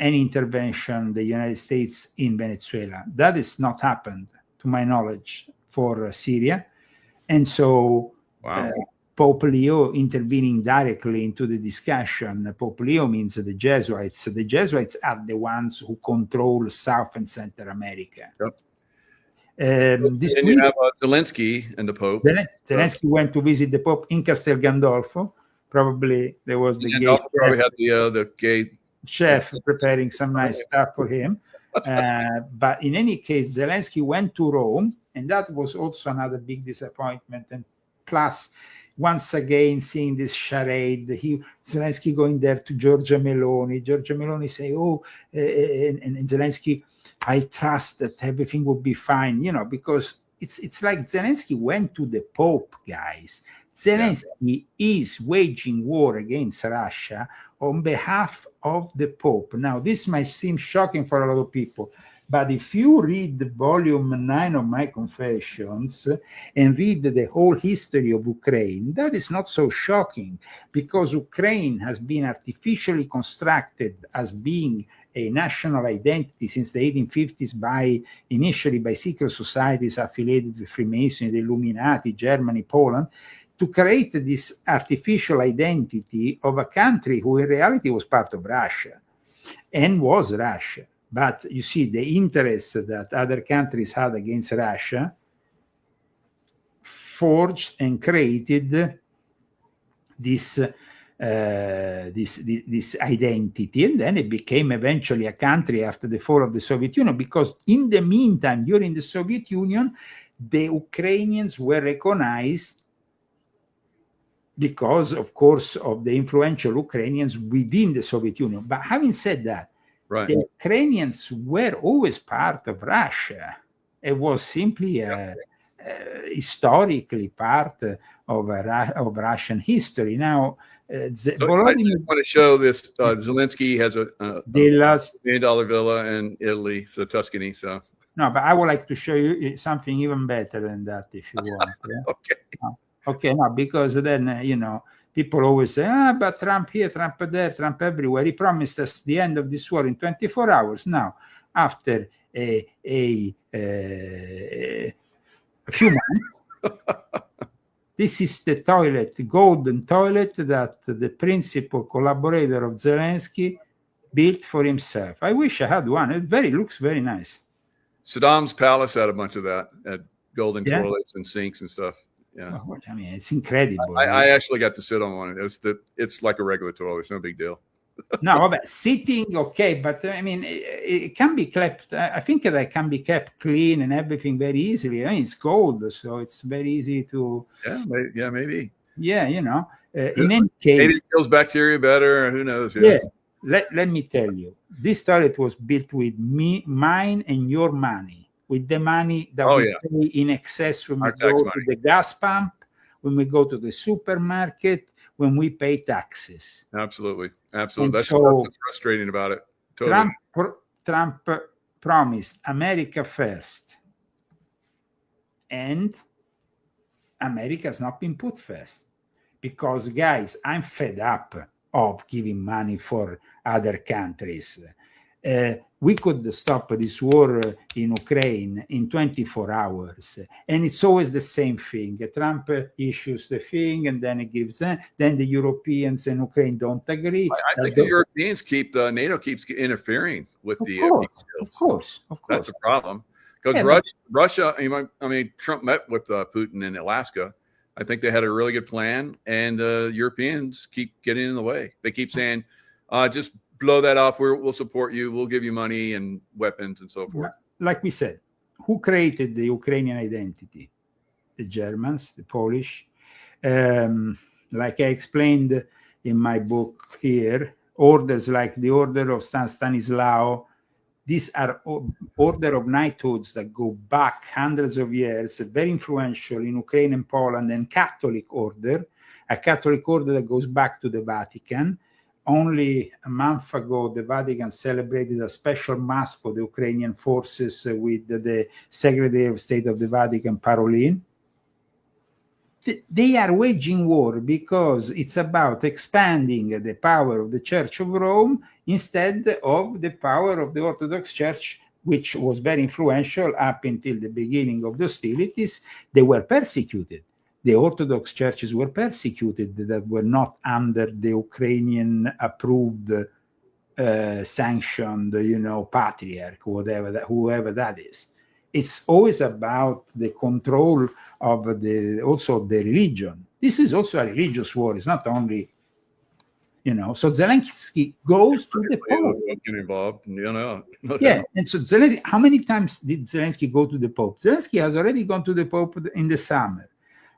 A: any intervention the United States in Venezuela. That has not happened, to my knowledge, for Syria. And so Pope Leo intervening directly into the discussion. Pope Leo means the Jesuits. The Jesuits are the ones who control South and Central America.
B: Yep.
A: And
B: you have Zelensky and the Pope.
A: Zelensky went to visit the Pope in Castel Gandolfo. Probably there was the
B: gay probably had the gay
A: chef preparing some nice stuff for him. But in any case, Zelensky went to Rome, and that was also another big disappointment. And plus, once again, seeing this charade, Zelensky going there to Giorgia Meloni. Giorgia Meloni say, and Zelensky, I trust that everything will be fine, because it's like Zelensky went to the Pope, guys. Zelensky is waging war against Russia on behalf of the Pope. Now, this might seem shocking for a lot of people, but if you read the volume 9 of my Confessions and read the whole history of Ukraine, that is not so shocking, because Ukraine has been artificially constructed as being a national identity since the 1850s initially by secret societies affiliated with Freemasonry, the Illuminati, Germany, Poland, to create this artificial identity of a country who in reality was part of Russia and was Russia. But you see, the interest that other countries had against Russia forged and created this identity, and then it became eventually a country after the fall of the Soviet Union, because in the meantime, during the Soviet Union, the Ukrainians were recognized because, of course, of the influential Ukrainians within the Soviet Union. But having said that, the Ukrainians were always part of Russia. It was simply historically part of Russian history. Now,
B: I just want to show this. Zelensky has a $1 million villa in Italy, so Tuscany. So
A: no, but I would like to show you something even better than that, if you want. Okay, no, because then people always say, but Trump here, Trump there, Trump everywhere. He promised us the end of this war in 24 hours. Now, after a few months, this is the toilet, the golden toilet that the principal collaborator of Zelensky built for himself. I wish I had one. It looks very nice.
B: Saddam's palace had a bunch of that, had golden toilets and sinks and stuff. Yeah,
A: I mean, it's incredible.
B: I actually got to sit on one. It's like a regular toilet. It's no big deal.
A: No, but sitting, okay, but I mean, it can be kept. I think that it can be kept clean and everything very easily. I mean, it's cold, so it's very easy to.
B: Yeah, maybe.
A: Yeah, you know. In any case,
B: maybe it kills bacteria better. Who knows?
A: Yeah. Let me tell you, this toilet was built with mine and your money, with the money that we pay in excess when we go to the gas pump, when we go to the supermarket, when we pay taxes.
B: Absolutely. That's
A: so
B: what's frustrating about it. Totally.
A: Trump promised America first, and America has not been put first. Because, guys, I'm fed up of giving money for other countries. We could stop this war in Ukraine in 24 hours. And it's always the same thing. Trump issues the thing, and then he gives them. Then the Europeans and Ukraine don't agree.
B: I think the Europeans NATO keeps interfering with the
A: Of course.
B: That's a problem. Because Russia, I mean, Trump met with Putin in Alaska. I think they had a really good plan, and the Europeans keep getting in the way. They keep saying, just blow that off. We'll support you. We'll give you money and weapons and so forth.
A: Like we said, who created the Ukrainian identity? The Germans, the Polish. Like I explained in my book here, orders like the Order of San Stanislao, these are order of knighthoods that go back hundreds of years, very influential in Ukraine and Poland, and Catholic order, a Catholic order that goes back to the Vatican. Only a month ago, the Vatican celebrated a special mass for the Ukrainian forces with the Secretary of State of the Vatican, Parolin. They are waging war because it's about expanding the power of the Church of Rome instead of the power of the Orthodox Church, which was very influential up until the beginning of the hostilities. They were persecuted. The Orthodox churches were persecuted that were not under the Ukrainian approved, sanctioned, patriarch, whoever that is. It's always about the control of also the religion. This is also a religious war. It's not only, So Zelensky goes to the Pope.
B: Involved,
A: Yeah, and so Zelensky, how many times did Zelensky go to the Pope? Zelensky has already gone to the Pope in the summer.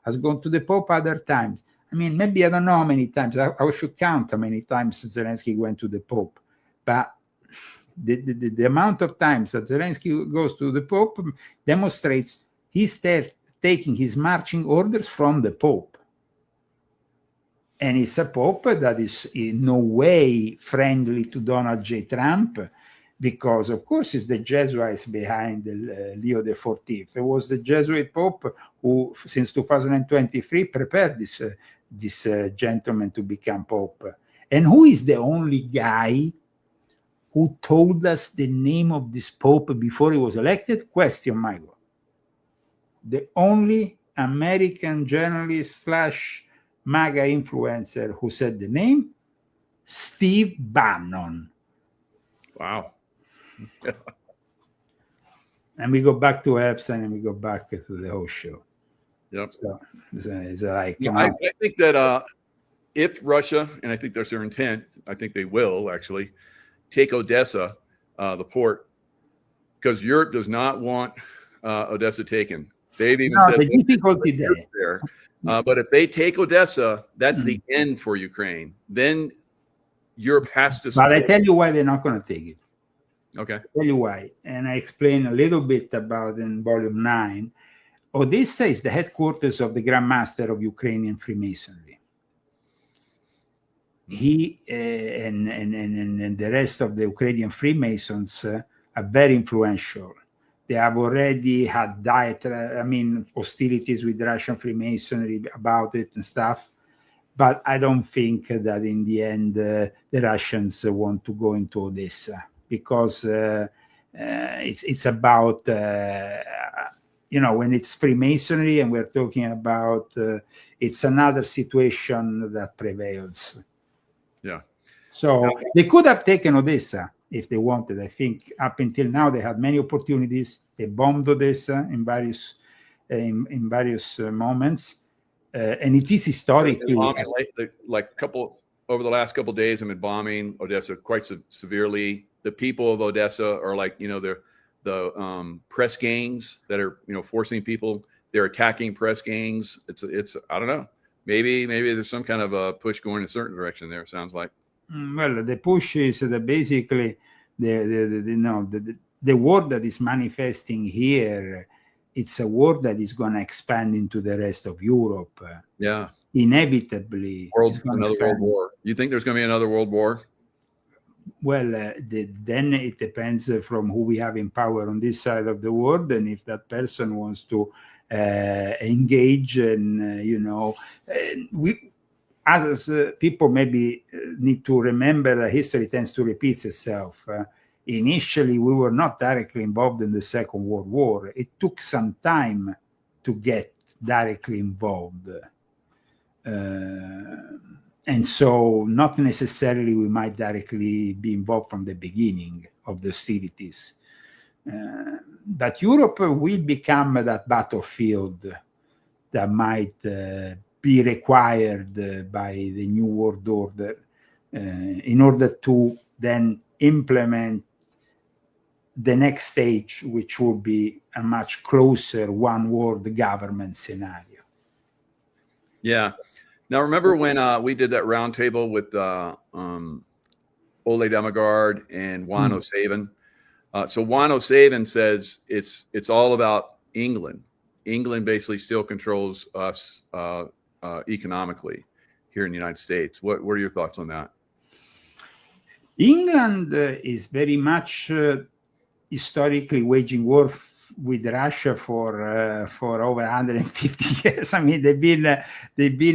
A: Has gone to the Pope other times. I mean, maybe I don't know how many times. I should count how many times Zelensky went to the Pope. But the amount of times that Zelensky goes to the Pope demonstrates he's taking his marching orders from the Pope. And it's a Pope that is in no way friendly to Donald J. Trump, because, of course, it's the Jesuits behind Leo XIV. It was the Jesuit Pope who, since 2023, prepared this gentleman to become Pope. And who is the only guy who told us the name of this Pope before he was elected? Question, Michael. The only American journalist / MAGA influencer who said the name? Steve Bannon.
B: Wow.
A: And we go back to Epstein and we go back to the whole show.
B: Yep.
A: So it's like,
B: I think that if Russia, and I think that's their intent, I think they will actually take Odessa, the port, because Europe does not want Odessa taken. They've even said
A: the difficulty there.
B: But if they take Odessa, that's the end for Ukraine. Then Europe has to.
A: But I tell you why they're not going to take it.
B: Okay.
A: I'll tell you why. And I explain a little bit about in volume 9. Odessa is the headquarters of the Grand Master of Ukrainian Freemasonry. He and the rest of the Ukrainian Freemasons are very influential. They have already had hostilities with Russian Freemasonry about it and stuff. But I don't think that in the end the Russians want to go into Odessa, because it's about, when it's Freemasonry and we're talking about, it's another situation that prevails.
B: Yeah.
A: So they could have taken Odessa if they wanted. I think up until now they had many opportunities. They bombed Odessa in various moments, and it is historically
B: like over the last couple of days have been bombing Odessa quite severely. The people of Odessa are like, the press gangs that are, forcing people. They're attacking press gangs. It's I don't know. Maybe there's some kind of a push going in a certain direction there. It sounds like.
A: Well, the push is basically the war that is manifesting here. It's a war that is going to expand into the rest of Europe.
B: Yeah,
A: inevitably.
B: Another world war. You think there's going to be another world war?
A: Well, then it depends from who we have in power on this side of the world, and if that person wants to engage, and we as people maybe need to remember that history tends to repeat itself. Initially, we were not directly involved in the Second World War. It took some time to get directly involved. And so not necessarily we might directly be involved from the beginning of the hostilities. But Europe will become that battlefield that might be required by the New World Order in order to then implement the next stage, which will be a much closer one world government scenario.
B: Yeah. Now, remember when we did that roundtable with Ole Demigard and Juan O'Savin? So Juan O'Savin says it's all about England. England basically still controls us economically here in the United States. What are your thoughts on that?
A: England is very much historically waging war with Russia for over 150 years. I mean, they've been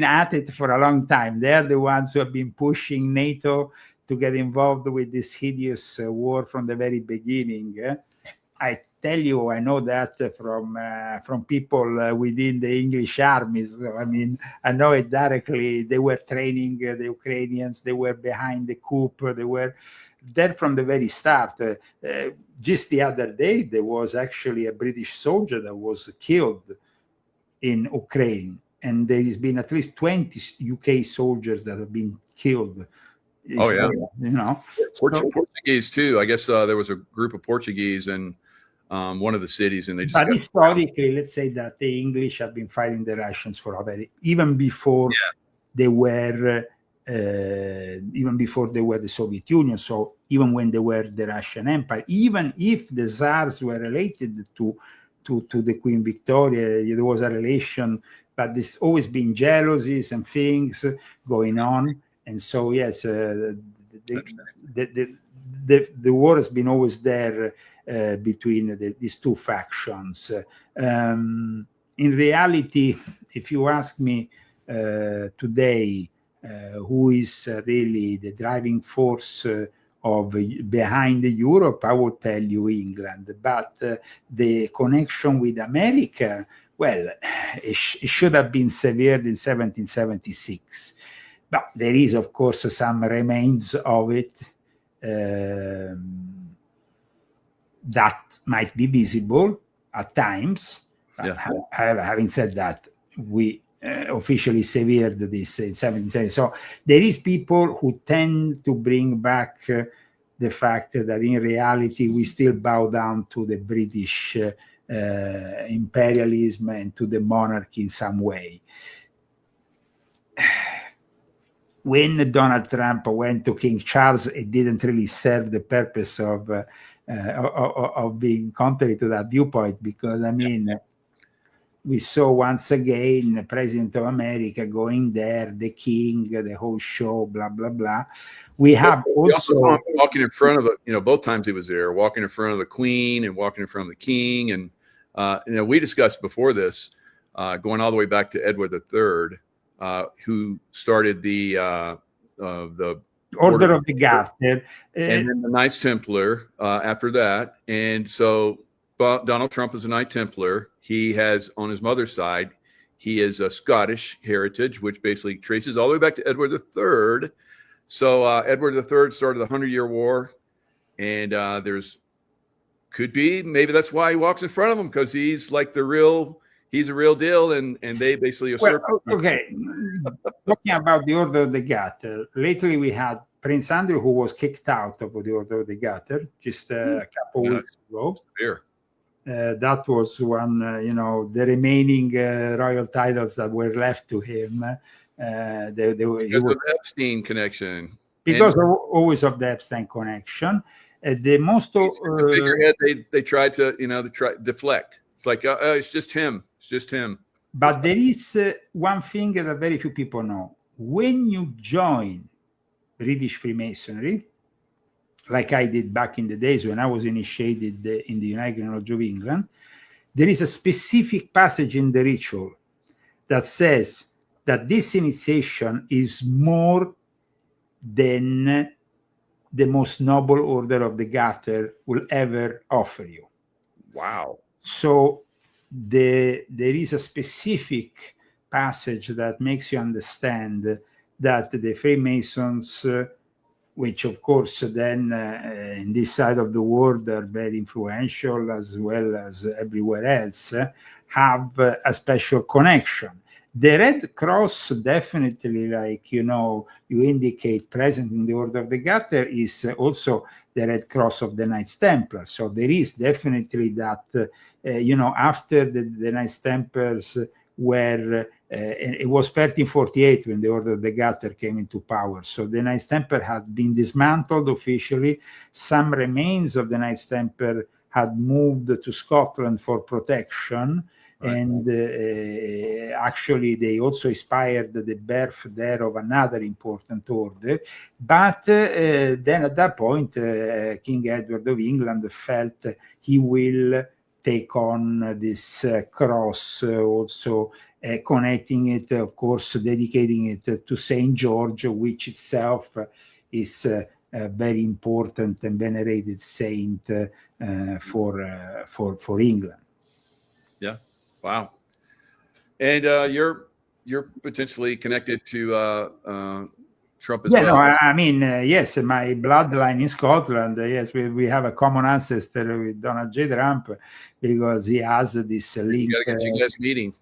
A: at it for a long time. They're the ones who have been pushing NATO to get involved with this hideous war from the very beginning. I tell you, I know that from people within the English armies. I mean, I know it directly. They were training the Ukrainians. They were behind the coup. They were there from the very start. Just the other day, there was actually a British soldier that was killed in Ukraine, and there has been at least 20 UK soldiers that have been killed.
B: Oh yeah,
A: Portuguese
B: too. I guess there was a group of Portuguese in one of the cities, and they just.
A: But historically, let's say that the English have been fighting the Russians for even before they were. Even before they were the Soviet Union, so even when they were the Russian Empire, even if the Tsars were related to the Queen Victoria, there was a relation, but there's always been jealousies and things going on, and so yes, the war has been always there between these two factions. In reality, if you ask me today. Who is really the driving force behind Europe? I will tell you England. But the connection with America, well, it should have been severed in 1776. But there is, of course, some remains of it that might be visible at times. Yeah. Having said that, we officially severed this in 1770. So there is people who tend to bring back the fact that in reality we still bow down to the British imperialism and to the monarchy in some way. When Donald Trump went to King Charles, it didn't really serve the purpose of being contrary to that viewpoint, because I mean, we saw once again the President of America going there, the king, the whole show, blah, blah, blah. We have also
B: walking in front of the, both times he was there, walking in front of the Queen and walking in front of the King. And, we discussed before this, going all the way back to Edward III, who started the
A: Order of the Garter.
B: And then the Knights Templar after that. And so Donald Trump is a Knight Templar. He has, on his mother's side, he is a Scottish heritage, which basically traces all the way back to Edward III. So Edward III started the 100-Year War, and maybe that's why he walks in front of him, because he's like he's a real deal, and they basically usurp.
A: Well, okay, talking about the Order of the Garter, lately we had Prince Andrew, who was kicked out of the Order of the Garter just a couple weeks ago.
B: Here.
A: That was one, the remaining royal titles that were left to him.
B: Because of the Epstein connection.
A: Because always of the Epstein connection. The most
B: the figurehead, they tried to, deflect. It's like, it's just him. It's just him.
A: But there is one thing that very few people know. When you join British Freemasonry, like I did back in the days when I was initiated in the United Lodge of England, there is a specific passage in the ritual that says that this initiation is more than the most noble order of the Garter will ever offer you.
B: Wow.
A: So there is a specific passage that makes you understand that the Freemasons, which of course then in this side of the world are very influential as well as everywhere else, have a special connection. The Red Cross definitely, like, you indicate present in the Order of the Garter, is also the Red Cross of the Knights Templar. So there is definitely that, after the Knights Templars were, it was 1348 when the Order of the Garter came into power. So the Knights Templar had been dismantled officially. Some remains of the Knights Templar had moved to Scotland for protection. Right. And actually, they also inspired the birth there of another important order. But then at that point, King Edward of England felt he will take on this cross, also connecting it, of course, dedicating it to St. George, which itself is a very important and venerated saint for England.
B: Yeah. Wow. And you're potentially connected to Trump as well.
A: No, I mean, yes, my bloodline in Scotland, yes, we have a common ancestor with Donald J. Trump because he has this link.
B: You gotta get you guys meeting.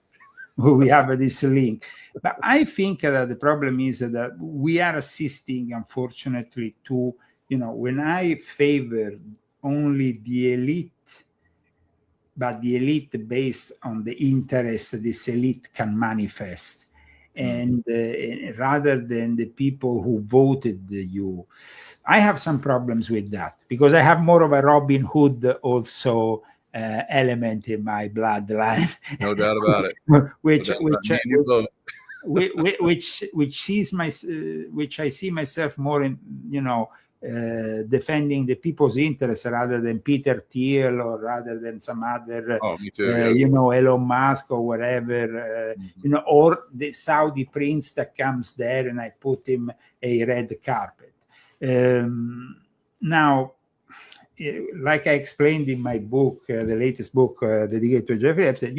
A: We have this link. But I think that the problem is that we are assisting, unfortunately, to, when I favor only the elite, but the elite based on the interest this elite can manifest. And rather than the people who voted you, I have some problems with that because I have more of a Robin Hood also element in my bloodline.
B: No doubt about it.
A: which I see myself more in, defending the people's interests rather than Peter Thiel or rather than some other,
B: me too,
A: Elon Musk or whatever, or the Saudi prince that comes there and I put him a red carpet. Now, like I explained in my book, the latest book dedicated to Jeffrey Epstein,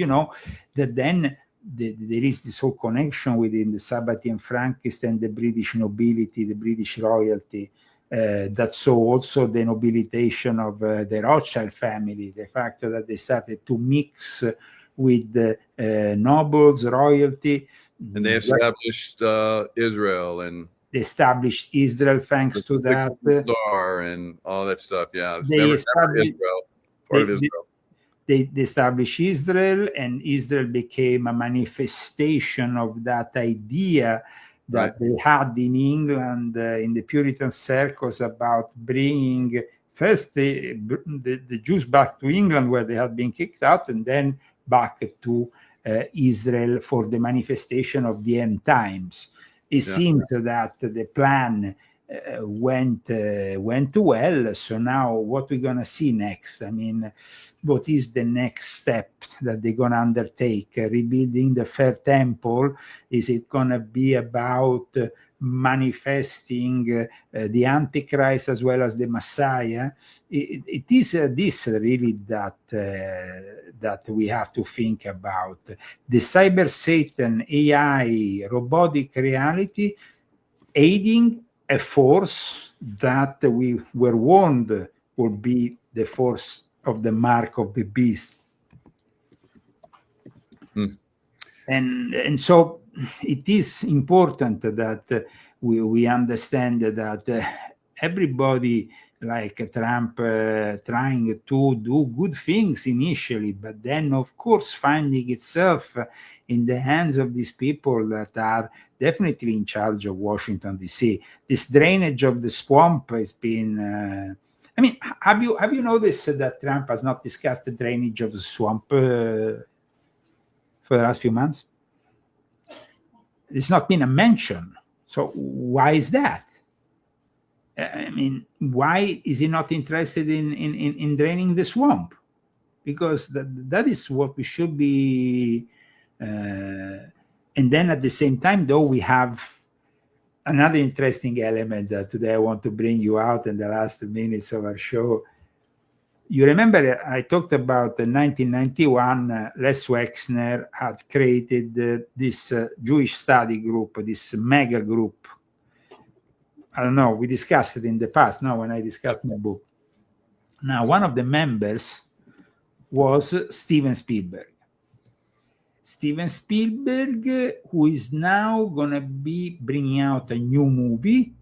A: that then there is this whole connection within the Sabbatean Frankists and the British nobility, the British royalty. That saw also the nobilization of the Rothschild family, the fact that they started to mix with the nobles, royalty.
B: And they established Israel and
A: they established Israel thanks to that.
B: Star and all that stuff. Yeah,
A: they established Israel, and Israel became a manifestation of that idea that they had in England, in the Puritan circles, about bringing first the Jews back to England where they had been kicked out, and then back to Israel for the manifestation of the end times. It seems that the plan went well. So now what we're going to see next? I mean, what is the next step that they're going to undertake? Rebuilding the Third Temple? Is it going to be about manifesting the Antichrist as well as the Messiah? It is this really that we have to think about. The cyber Satan, AI, robotic reality, aiding a force that we were warned would be the force of the mark of the beast. And so it is important that we understand that everybody like Trump trying to do good things initially, but then of course finding itself in the hands of these people that are definitely in charge of Washington D.C. This drainage of the swamp has been. I mean, have you noticed that Trump has not discussed the drainage of the swamp for the last few months? It's not been a mention. So why is that? I mean, why is he not interested in draining the swamp? Because that is what we should be. And then at the same time, though, we have another interesting element that today I want to bring you out in the last minutes of our show. You remember I talked about in 1991, Les Wexner had created this Jewish study group, this mega group. I don't know, we discussed it in the past, now when I discussed my book. Now, one of the members was Steven Spielberg. Steven Spielberg, who is now going to be bringing out a new movie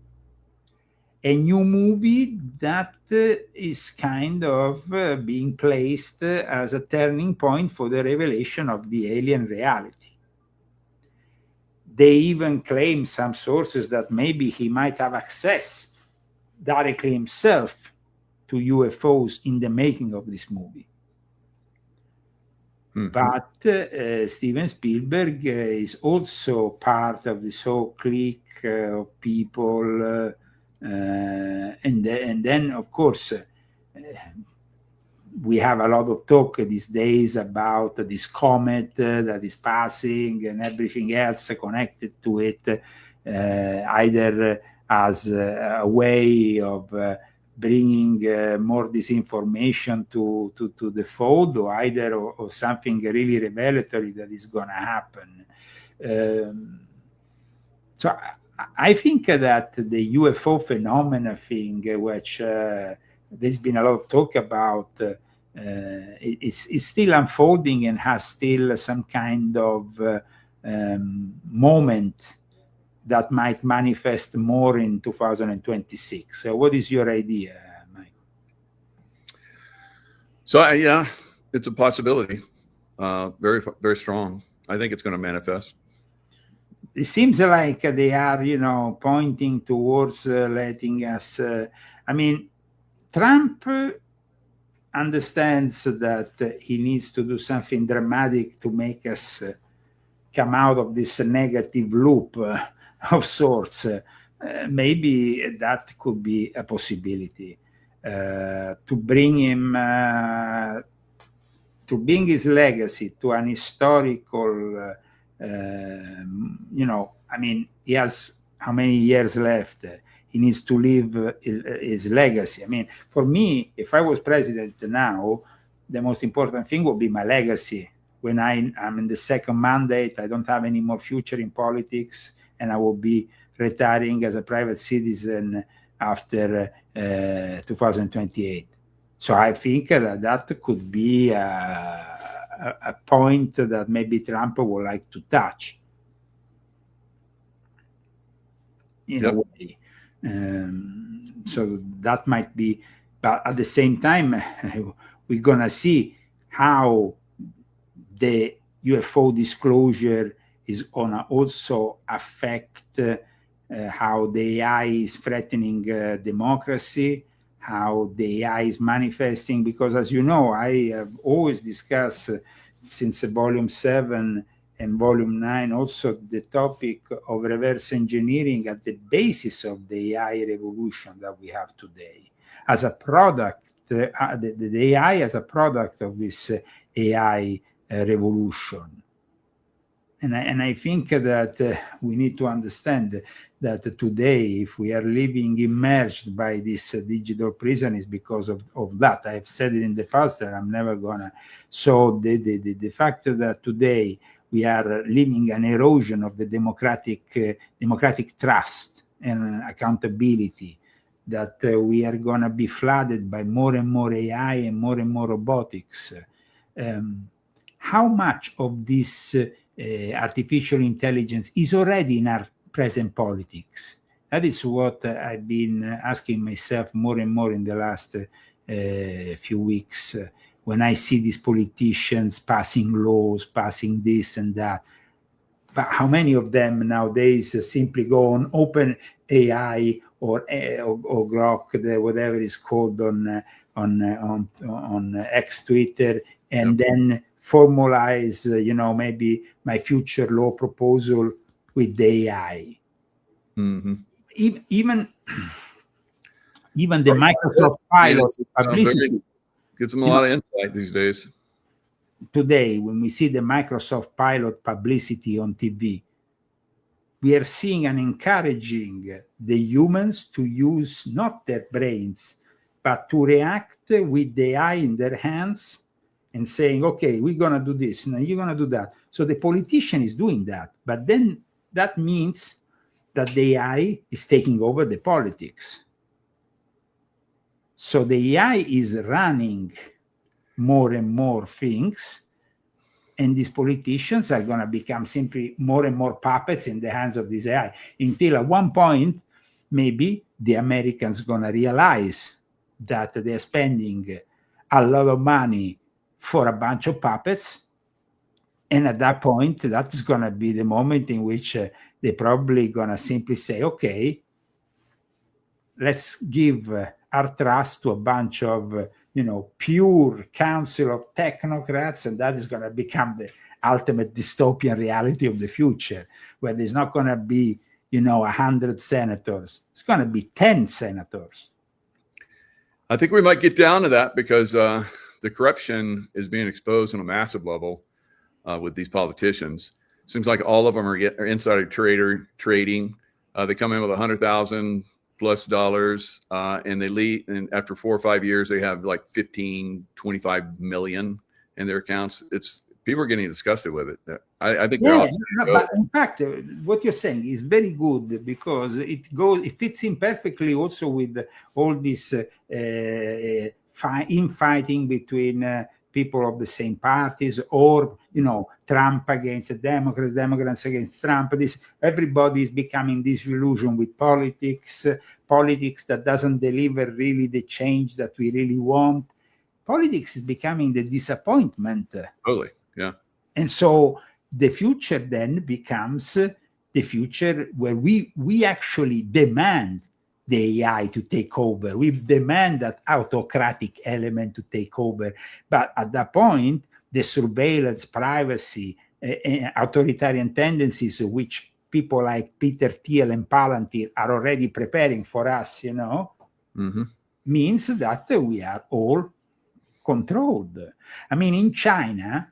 A: that is kind of being placed as a turning point for the revelation of the alien reality. They even claim, some sources, that maybe he might have access directly himself to UFOs in the making of this movie. Mm-hmm. But Steven Spielberg is also part of this whole clique of people. And then, of course, we have a lot of talk these days about this comet that is passing and everything else connected to it, either as a way of bringing more disinformation to the fold, or either or something really revelatory that is going to happen. So I think that the UFO phenomena thing, which there's been a lot of talk about, it's still unfolding and has still some kind of moment that might manifest more in 2026. So what is your idea, Mike?
B: So yeah, it's a possibility. Very, very strong. I think it's going to manifest.
A: It seems like they are, pointing towards letting us. I mean, Trump understands that he needs to do something dramatic to make us come out of this negative loop of sorts. Maybe that could be a possibility to bring him, to bring his legacy to an historical. I mean, he has how many years left? He needs to leave his legacy. I mean, for me, if I was president now, the most important thing would be my legacy. When I'm in the second mandate, I don't have any more future in politics, and I will be retiring as a private citizen after 2028. So I think that could be a point that maybe Trump would like to touch in a way. So that might be, but at the same time, we're going to see how the UFO disclosure is going to also affect how the AI is threatening democracy, how the AI is manifesting, because as you know, I have always discussed since volume 7 and volume 9 also the topic of reverse engineering at the basis of the AI revolution that we have today. As a product, the AI as a product of this AI revolution. And I think that we need to understand that today, if we are living immersed by this digital prison, is because of that. I've said it in the past, and I'm never gonna. So the fact that today we are living an erosion of the democratic trust and accountability, that we are gonna be flooded by more and more AI and more robotics. How much of this artificial intelligence is already in our present politics. That is what I've been asking myself more and more in the last few weeks when I see these politicians passing laws, passing this and that. But how many of them nowadays simply go on Open AI or Grok, whatever it's called on X, Twitter, and then formalize, maybe my future law proposal with the AI.
B: Mm-hmm.
A: Even the Microsoft Pilot publicity
B: gets them a lot of insight these days.
A: Today, when we see the Microsoft Pilot publicity on TV, we are seeing and encouraging the humans to use not their brains, but to react with the AI in their hands and saying, okay, we're going to do this, and you're going to do that. So the politician is doing that. But then that means that the AI is taking over the politics. So the AI is running more and more things, and these politicians are going to become simply more and more puppets in the hands of this AI, until at one point, maybe the Americans going to realize that they're spending a lot of money for a bunch of puppets. And at that point, that is going to be the moment in which they're probably going to simply say, okay, let's give our trust to a bunch of, pure council of technocrats, and that is going to become the ultimate dystopian reality of the future, where there's not going to be, 100 senators. It's going to be 10 senators.
B: I think we might get down to that because the corruption is being exposed on a massive level with these politicians. Seems like all of them are insider trading. They come in with $100,000+ and they leave, and after 4 or 5 years they have like 15, 25 million in their accounts. People are getting disgusted with it. I think they're
A: but in fact, what you're saying is very good, because it fits in perfectly also with all this infighting between people of the same parties, or Trump against the Democrats against Trump. Everybody is becoming disillusioned with politics that doesn't deliver really the change that we really want. Politics is becoming the disappointment.
B: Totally, yeah.
A: And so the future then becomes the future where we actually demand the AI to take over. We demand that autocratic element to take over. But at that point, the surveillance, privacy, authoritarian tendencies, which people like Peter Thiel and Palantir are already preparing for us, means that we are all controlled. I mean, in China,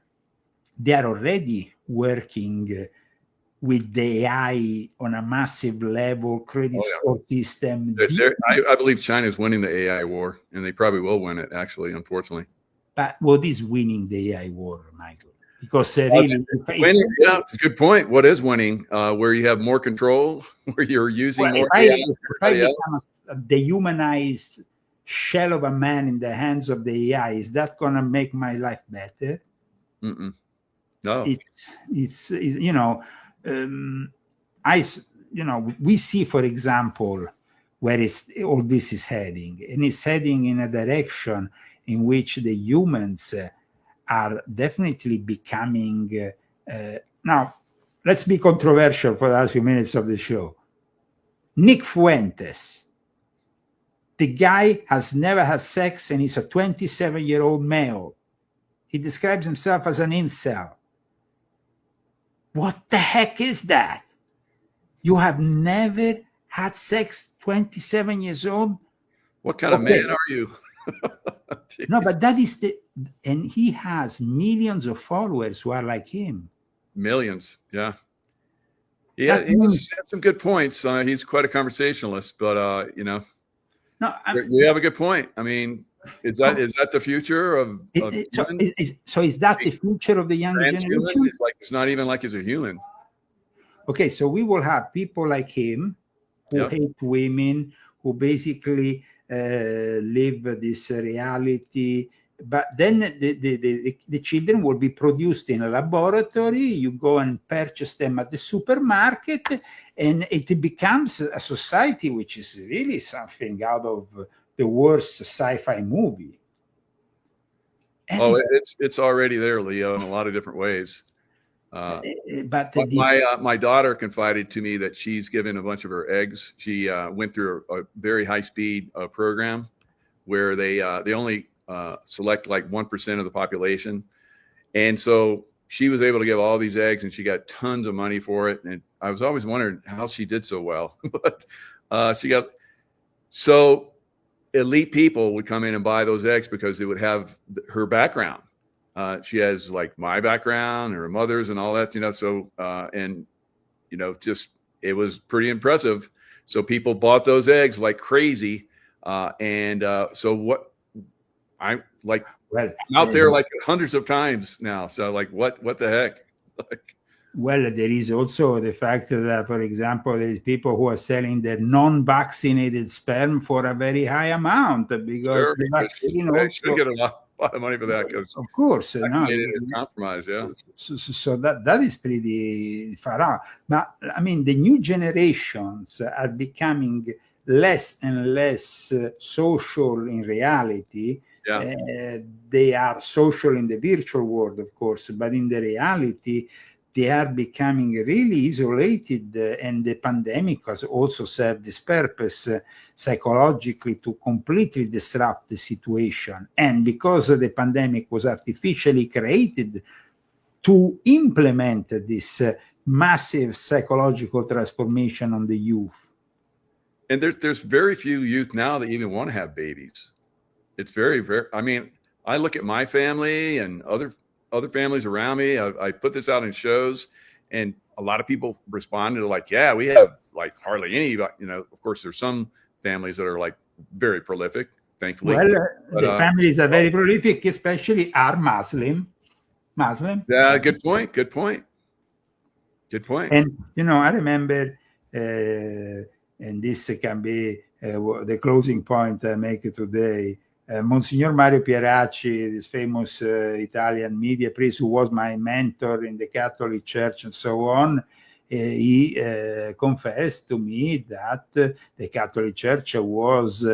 A: they are already working with the AI on a massive level, credit score system.
B: I believe China is winning the AI war, and they probably will win it, actually, unfortunately.
A: But what is winning the AI war, Michael? Because
B: winning, yeah, it's a good point. What is winning? Where you have more control, where you're using more AI.
A: If I become a dehumanized shell of a man in the hands of the AI, is that going to make my life better?
B: No.
A: It's we see, for example, where all this is heading, and it's heading in a direction in which the humans are definitely becoming. Now, let's be controversial for the last few minutes of the show. Nick Fuentes, the guy has never had sex, and he's a 27-year-old male. He describes himself as an incel. What the heck is that? You have never had sex, 27 years old?
B: What kind of man are you?
A: No, but that is and he has millions of followers who are like him.
B: Millions, yeah. He has some good points. He's quite a conversationalist, but
A: no,
B: you have a good point. I mean, is that the future of
A: so is that the future of the younger generation?
B: It's not even like he's a human.
A: Okay, so we will have people like him who hate women, who basically live this reality but then the children will be produced in a laboratory. You go and purchase them at the supermarket, and it becomes a society which is really something out of the worst sci-fi movie. And
B: Oh, it's already there, Leo, in a lot of different ways.
A: but
B: My daughter confided to me that she's given a bunch of her eggs. She went through a very high speed program where they only select like 1% of the population, and so she was able to give all these eggs, and she got tons of money for it. And I was always wondering how she did so well, but she got so. Elite people would come in and buy those eggs because it would have her background. She has like my background, her mother's, and all that, So, and just it was pretty impressive. So people bought those eggs like crazy, so what I'm like, I'm out there like hundreds of times now. So like, what the heck? Like,
A: well, there is also the fact that, for example, there's people who are selling their non-vaccinated sperm for a very high amount because the vaccine
B: also should get a lot of money for that, because
A: of course,
B: compromise, yeah.
A: So that is pretty far out. But I mean, the new generations are becoming less and less social in reality.
B: Yeah.
A: They are social in the virtual world, of course, but in the reality, they are becoming really isolated, and the pandemic has also served this purpose psychologically to completely disrupt the situation. And because the pandemic was artificially created to implement this massive psychological transformation on the youth.
B: And there's very few youth now that even want to have babies. It's very, I mean, I look at my family and other families around me. I put this out in shows, and a lot of people responded like, yeah, we have like hardly any, of course there's some families that are like very prolific, thankfully.
A: Well, the families are very prolific, especially are Muslim.
B: Yeah, good point.
A: And, I remember, and this can be the closing point I make today, Monsignor Mario Pieracci, this famous Italian media priest who was my mentor in the Catholic Church and so on, he confessed to me that the Catholic Church was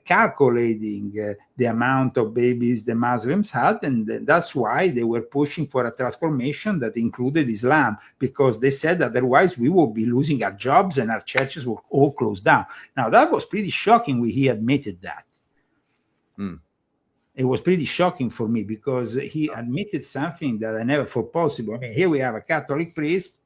A: calculating the amount of babies the Muslims had, and that's why they were pushing for a transformation that included Islam, because they said otherwise we would be losing our jobs and our churches were all closed down. Now, that was pretty shocking when he admitted that. It was pretty shocking for me because he admitted something that I never thought possible. I mean, here we have a Catholic priest,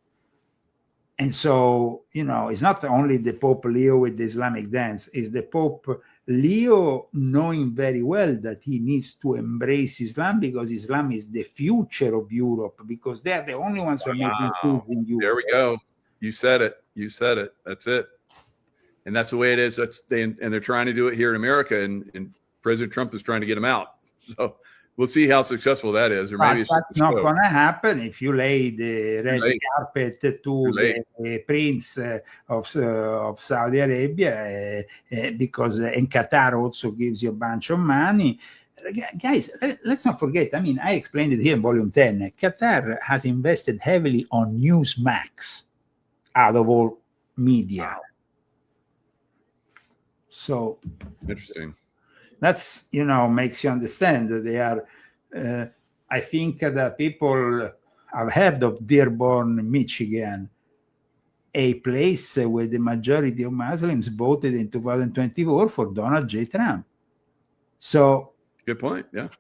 A: and so, it's not only the Pope Leo with the Islamic dance, it's the Pope Leo knowing very well that he needs to embrace Islam because Islam is the future of Europe, because they are the only ones who are making food in Europe.
B: There we go. You said it. That's it. And that's the way it is. And they're trying to do it here in America, and President Trump is trying to get them out. So we'll see how successful that is. Or maybe
A: that's not going to happen if you lay the red carpet to the Prince of Saudi Arabia, because and Qatar also gives you a bunch of money. Guys, let's not forget, I mean, I explained it here in Volume 10. Qatar has invested heavily on Newsmax out of all media. Wow. So
B: interesting.
A: That's, makes you understand that they are, I think that people have heard of Dearborn, Michigan, a place where the majority of Muslims voted in 2024 for Donald J. Trump. So,
B: good point. Yeah.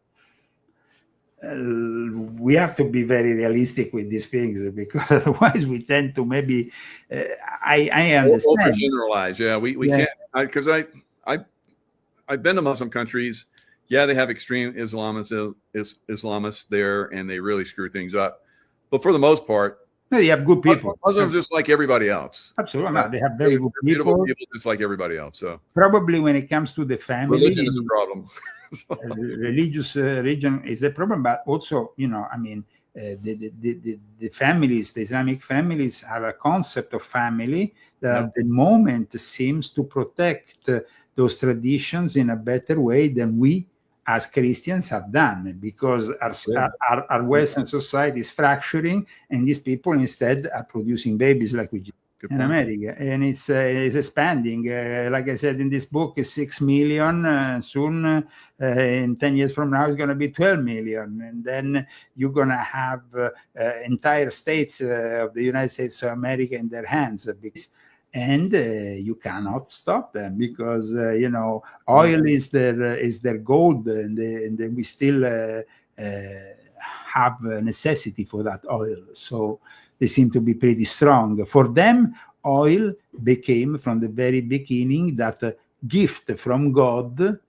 A: We have to be very realistic with these things, because otherwise we tend to maybe, I understand.
B: Overgeneralize. Yeah, we can't, because I've been to Muslim countries. Yeah, they have extreme Islamists there, and they really screw things up. But for the most part,
A: they have good people.
B: Muslims just like everybody else.
A: Absolutely, they have very good people
B: just like everybody else. So
A: probably when it comes to the family,
B: religion is a problem.
A: Religious religion is the problem, but also, I mean, the families, the Islamic families, have a concept of family that at the moment seems to protect those traditions in a better way than we as Christians have done, because our Western society is fracturing, and these people instead are producing babies like we do in America, and it's expanding. Like I said in this book, it's 6 million. Soon, in 10 years from now, it's going to be 12 million, and then you're going to have entire states of the United States of America in their hands. And you cannot stop them, because oil is their gold, and we still have a necessity for that oil. So they seem to be pretty strong. For them, oil became from the very beginning that gift from God,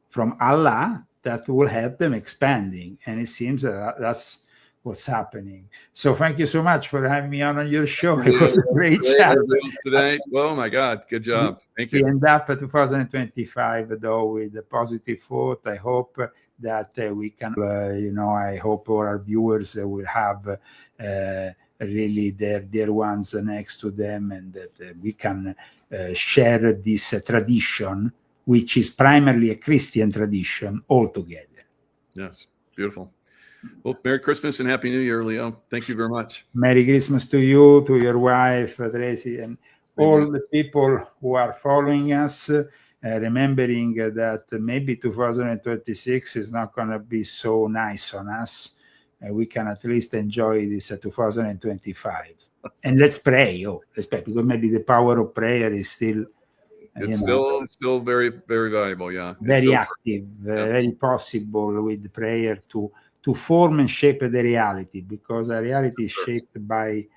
A: from Allah, that will help them expanding. And it seems that's what's happening. So thank you so much for having me on your show. It was a great chat
B: today. Oh my God, good job. Thank you.
A: We end up at 2025 though with a positive thought. I hope that we can, I hope our viewers will have really their dear ones next to them, and that we can share this tradition, which is primarily a Christian tradition, all together.
B: Yes, beautiful. Well, Merry Christmas and Happy New Year, Leo. Thank you very much.
A: Merry Christmas to you, to your wife, Tracy, and all the people who are following us, remembering that maybe 2026 is not going to be so nice on us. We can at least enjoy this 2025. And let's pray. Let's pray, because maybe the power of prayer is still...
B: It's still very, very valuable, yeah.
A: Very active, very possible with prayer to form and shape the reality, because our reality is shaped by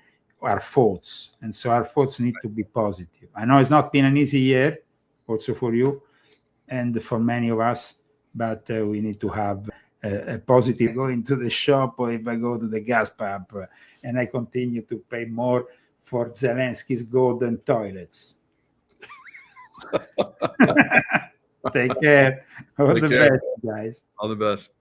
A: our thoughts, and so our thoughts need to be positive. I know it's not been an easy year, also for you and for many of us, but we need to have a positive. Go into the shop, or if I go to the gas pump, and I continue to pay more for Zelensky's golden toilets. Take care. All the best, guys.
B: All the best.